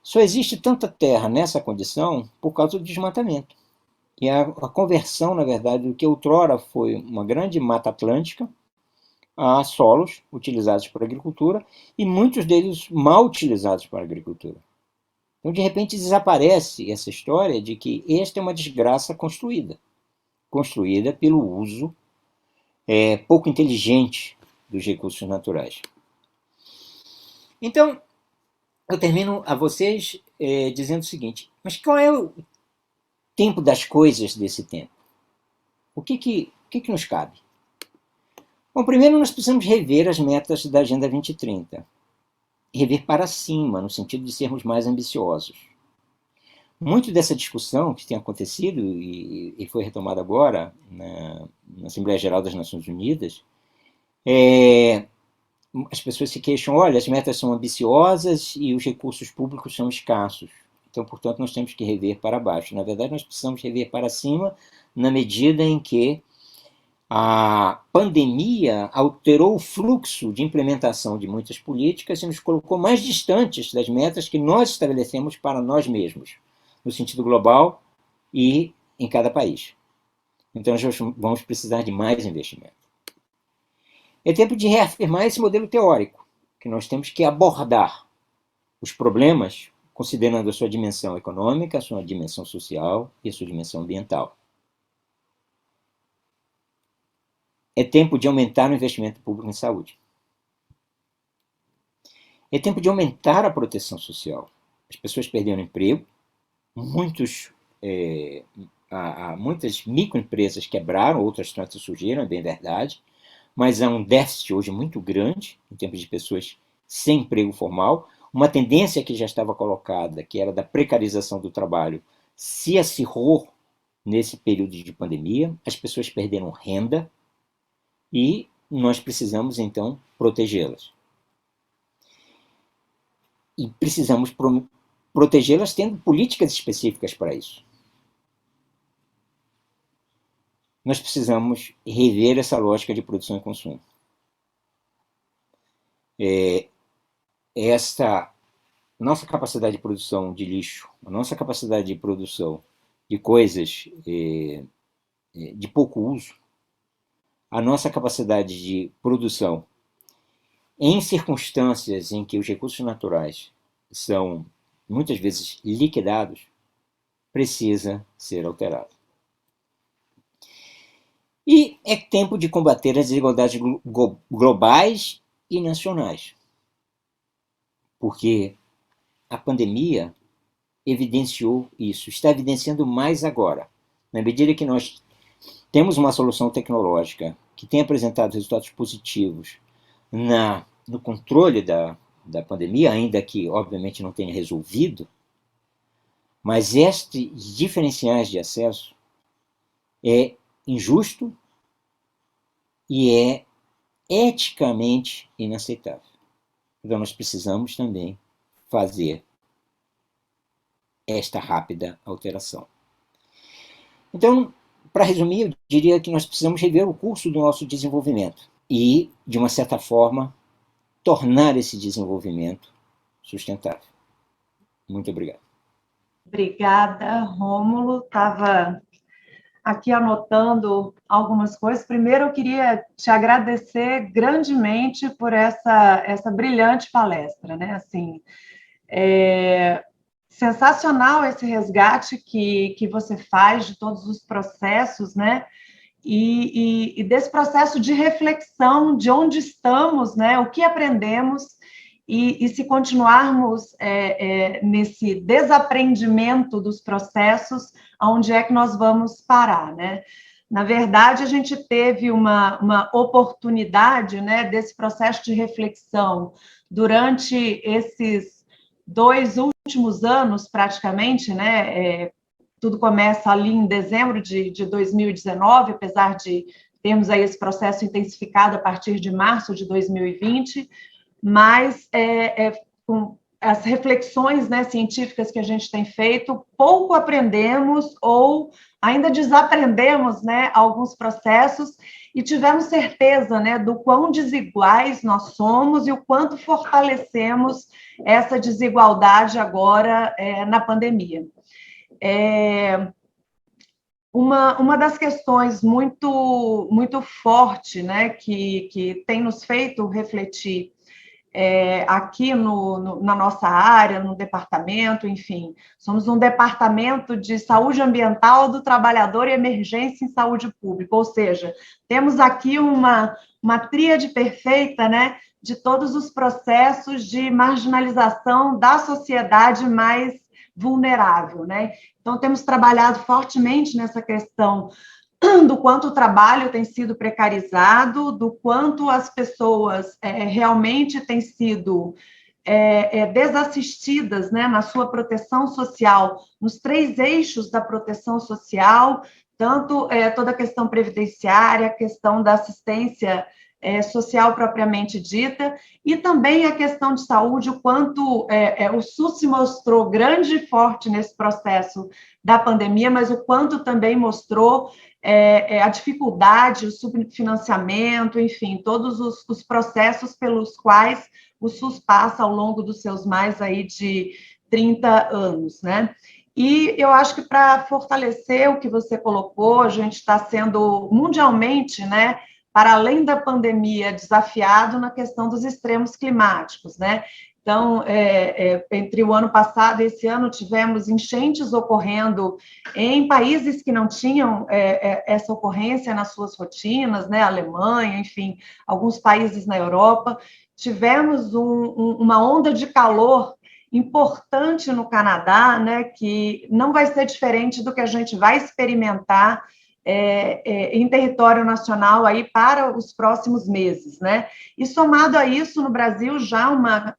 Só existe tanta terra nessa condição por causa do desmatamento. E a conversão, na verdade, do que outrora foi uma grande mata atlântica a solos utilizados para a agricultura, e muitos deles mal utilizados para a agricultura. Então, de repente, desaparece essa história de que esta é uma desgraça construída pelo uso pouco inteligente dos recursos naturais. Então, eu termino a vocês dizendo o seguinte: mas qual é o tempo das coisas desse tempo? O que nos cabe? Bom, primeiro nós precisamos rever as metas da Agenda 2030. Rever para cima, no sentido de sermos mais ambiciosos. Muito dessa discussão que tem acontecido e foi retomada agora na Assembleia Geral das Nações Unidas, as pessoas se queixam, olha, as metas são ambiciosas e os recursos públicos são escassos. Então, portanto, nós temos que rever para baixo. Na verdade, nós precisamos rever para cima na medida em que a pandemia alterou o fluxo de implementação de muitas políticas e nos colocou mais distantes das metas que nós estabelecemos para nós mesmos, no sentido global e em cada país. Então, nós vamos precisar de mais investimento. É tempo de reafirmar esse modelo teórico, que nós temos que abordar os problemas considerando a sua dimensão econômica, a sua dimensão social e a sua dimensão ambiental. É tempo de aumentar o investimento público em saúde. É tempo de aumentar a proteção social. As pessoas perderam emprego, há muitas microempresas quebraram, outras tantas surgiram, é bem verdade, mas há um déficit hoje muito grande em termos de pessoas sem emprego formal. Uma tendência que já estava colocada, que era da precarização do trabalho, se acirrou nesse período de pandemia. As pessoas perderam renda, e nós precisamos, então, protegê-las. E precisamos protegê-las tendo políticas específicas para isso. Nós precisamos rever essa lógica de produção e consumo. Essa nossa capacidade de produção de lixo, a nossa capacidade de produção de coisas de pouco uso, a nossa capacidade de produção em circunstâncias em que os recursos naturais são muitas vezes liquidados, precisa ser alterada. E é tempo de combater as desigualdades globais e nacionais, porque a pandemia evidenciou isso, está evidenciando mais agora. Na medida que nós temos uma solução tecnológica que tem apresentado resultados positivos no controle da pandemia, ainda que, obviamente, não tenha resolvido Mas estes diferenciais de acesso é injusto e é eticamente inaceitável. Então, nós precisamos também fazer esta rápida alteração. Então, para resumir, eu diria que nós precisamos rever o curso do nosso desenvolvimento e, de uma certa forma, tornar esse desenvolvimento sustentável. Muito obrigado. Obrigada, Rômulo. Estava aqui anotando algumas coisas. Primeiro, eu queria te agradecer grandemente por essa brilhante palestra, né? Assim, sensacional esse resgate que você faz de todos os processos, né? E desse processo de reflexão de onde estamos, né? O que aprendemos e se continuarmos nesse desaprendimento dos processos, aonde é que nós vamos parar, né? Na verdade, a gente teve uma oportunidade, né, desse processo de reflexão durante esses 2 últimos anos, praticamente, né? Tudo começa ali em dezembro de 2019, apesar de termos aí esse processo intensificado a partir de março de 2020, mas com as reflexões, né, científicas que a gente tem feito, pouco aprendemos ou ainda desaprendemos, né, alguns processos e tivemos certeza, né, do quão desiguais nós somos e o quanto fortalecemos essa desigualdade agora na pandemia. Uma das questões muito forte, né, que tem nos feito refletir aqui na nossa área, no departamento, enfim, somos um departamento de saúde ambiental do trabalhador e emergência em saúde pública, ou seja, temos aqui uma tríade perfeita, né, de todos os processos de marginalização da sociedade mais vulnerável, né? Então, temos trabalhado fortemente nessa questão do quanto o trabalho tem sido precarizado, do quanto as pessoas realmente têm sido desassistidas, né, na sua proteção social, nos 3 eixos da proteção social, tanto toda a questão previdenciária, a questão da assistência social propriamente dita, e também a questão de saúde, o quanto o SUS se mostrou grande e forte nesse processo da pandemia, mas o quanto também mostrou a dificuldade, o subfinanciamento, enfim, todos os processos pelos quais o SUS passa ao longo dos seus mais aí de 30 anos, né? E eu acho que para fortalecer o que você colocou, a gente está sendo mundialmente, né, para além da pandemia, desafiado na questão dos extremos climáticos, né? Então, entre o ano passado e esse ano, tivemos enchentes ocorrendo em países que não tinham essa ocorrência nas suas rotinas, né? Alemanha, enfim, alguns países na Europa. Tivemos uma onda de calor importante no Canadá, né? Que não vai ser diferente do que a gente vai experimentar em território nacional aí para os próximos meses, né? E somado a isso, no Brasil já uma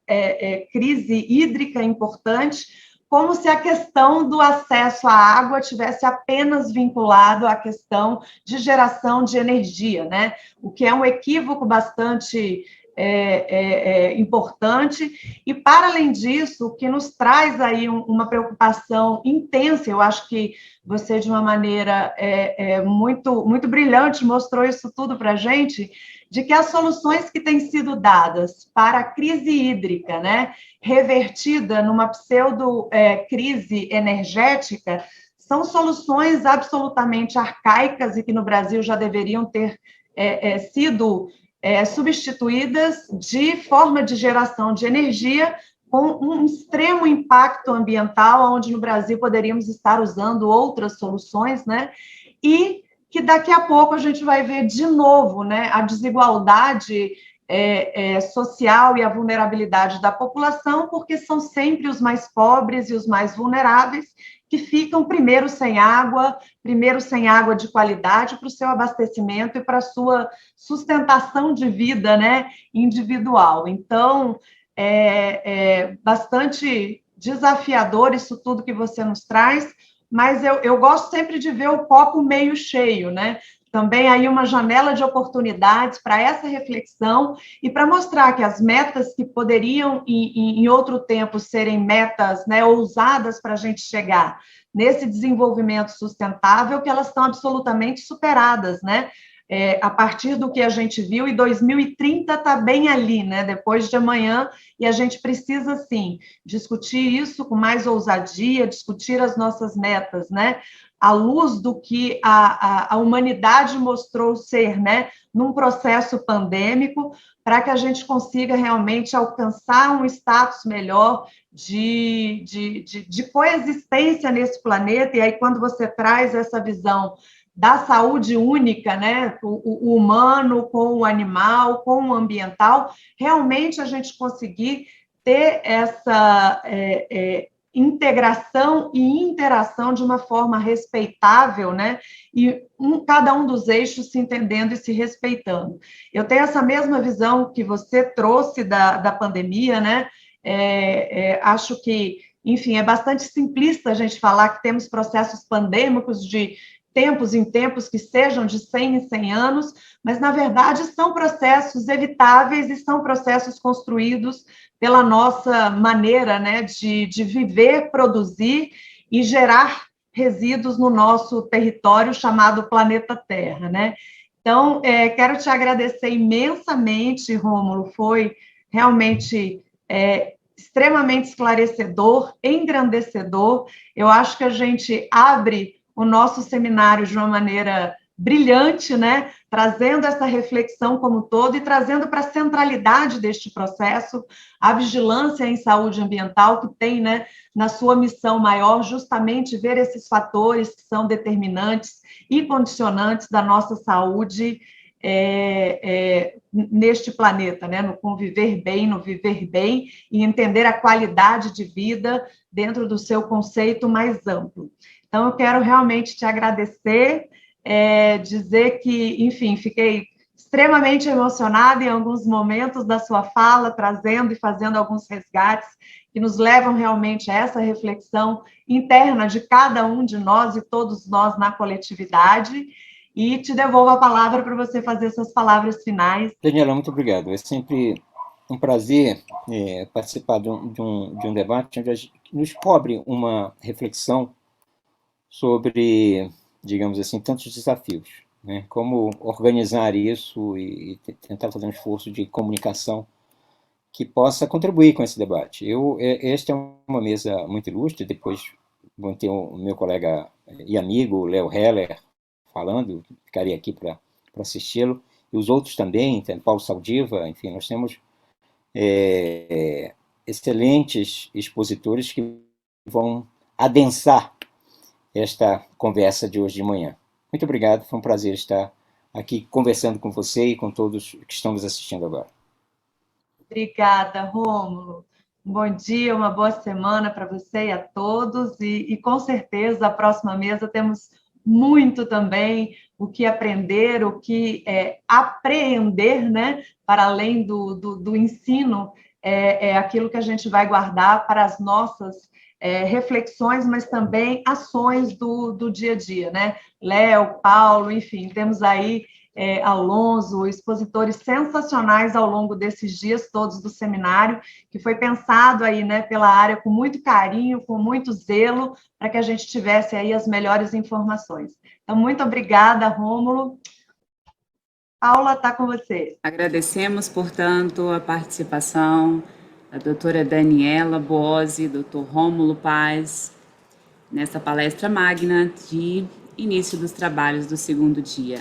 crise hídrica importante, como se a questão do acesso à água tivesse apenas vinculado à questão de geração de energia, né? O que é um equívoco bastante importante, e para além disso, o que nos traz aí uma preocupação intensa, eu acho que você de uma maneira muito brilhante mostrou isso tudo para a gente, de que as soluções que têm sido dadas para a crise hídrica, né, revertida numa pseudo-crise energética, são soluções absolutamente arcaicas e que no Brasil já deveriam ter sido substituídas de forma de geração de energia com um extremo impacto ambiental, onde no Brasil poderíamos estar usando outras soluções, né? E que daqui a pouco a gente vai ver de novo, né, a desigualdade social e a vulnerabilidade da população, porque são sempre os mais pobres e os mais vulneráveis que ficam primeiro sem água de qualidade para o seu abastecimento e para a sua sustentação de vida, né, individual. Então, bastante desafiador isso tudo que você nos traz, mas eu gosto sempre de ver o copo meio cheio, né? Também aí uma janela de oportunidades para essa reflexão e para mostrar que as metas que poderiam, em outro tempo, serem metas, né, ousadas para a gente chegar nesse desenvolvimento sustentável, que elas estão absolutamente superadas, né? A partir do que a gente viu, e 2030 está bem ali, né? Depois de amanhã, e a gente precisa, sim, discutir isso com mais ousadia, discutir as nossas metas, né? À luz do que a humanidade mostrou ser, né? Num processo pandêmico, para que a gente consiga realmente alcançar um status melhor de coexistência nesse planeta. E aí, quando você traz essa visão da saúde única, né? O humano com o animal, com o ambiental, realmente a gente conseguir ter essa integração e interação de uma forma respeitável, né? E cada um dos eixos se entendendo e se respeitando. Eu tenho essa mesma visão que você trouxe da pandemia, né? Acho que, enfim, é bastante simplista a gente falar que temos processos pandêmicos de tempos em tempos que sejam de 100 em 100 anos, mas, na verdade, são processos evitáveis e são processos construídos pela nossa maneira, né, de viver, produzir e gerar resíduos no nosso território chamado planeta Terra, né? Então, quero te agradecer imensamente, Rômulo, foi realmente extremamente esclarecedor, engrandecedor. Eu acho que a gente abre o nosso seminário de uma maneira brilhante, né? Trazendo essa reflexão como um todo e trazendo para a centralidade deste processo a vigilância em saúde ambiental, que tem, né, na sua missão maior justamente ver esses fatores que são determinantes e condicionantes da nossa saúde neste planeta, né? No conviver bem, no viver bem e entender a qualidade de vida dentro do seu conceito mais amplo. Então, eu quero realmente te agradecer, dizer que, enfim, fiquei extremamente emocionada em alguns momentos da sua fala, trazendo e fazendo alguns resgates que nos levam realmente a essa reflexão interna de cada um de nós e todos nós na coletividade. E te devolvo a palavra para você fazer suas palavras finais. Daniela, muito obrigado. É sempre um prazer participar de um debate onde a gente nos cobre uma reflexão sobre, digamos assim, tantos desafios, né? Como organizar isso e tentar fazer um esforço de comunicação que possa contribuir com esse debate. Esta é uma mesa muito ilustre, depois vão ter o meu colega e amigo, Léo Heller, falando, ficaria aqui para assisti-lo, e os outros também, tem Paulo Saldiva, enfim, nós temos excelentes expositores que vão adensar esta conversa de hoje de manhã. Muito obrigado, foi um prazer estar aqui conversando com você e com todos que estão nos assistindo agora. Obrigada, Rômulo. Um bom dia, uma boa semana para você e a todos, e com certeza a próxima mesa temos muito também o que aprender, o que apreender, né? Para além do ensino, aquilo que a gente vai guardar para as nossas reflexões, mas também ações do dia a dia, né? Léo, Paulo, enfim, temos aí Alonso, expositores sensacionais ao longo desses dias todos do seminário, que foi pensado aí, né, pela área com muito carinho, com muito zelo, para que a gente tivesse aí as melhores informações. Então, muito obrigada, Rômulo. Paula, está com você. Agradecemos, portanto, a participação da doutora Daniela Bosi, doutor Rômulo Paz, nessa palestra magna de início dos trabalhos do segundo dia.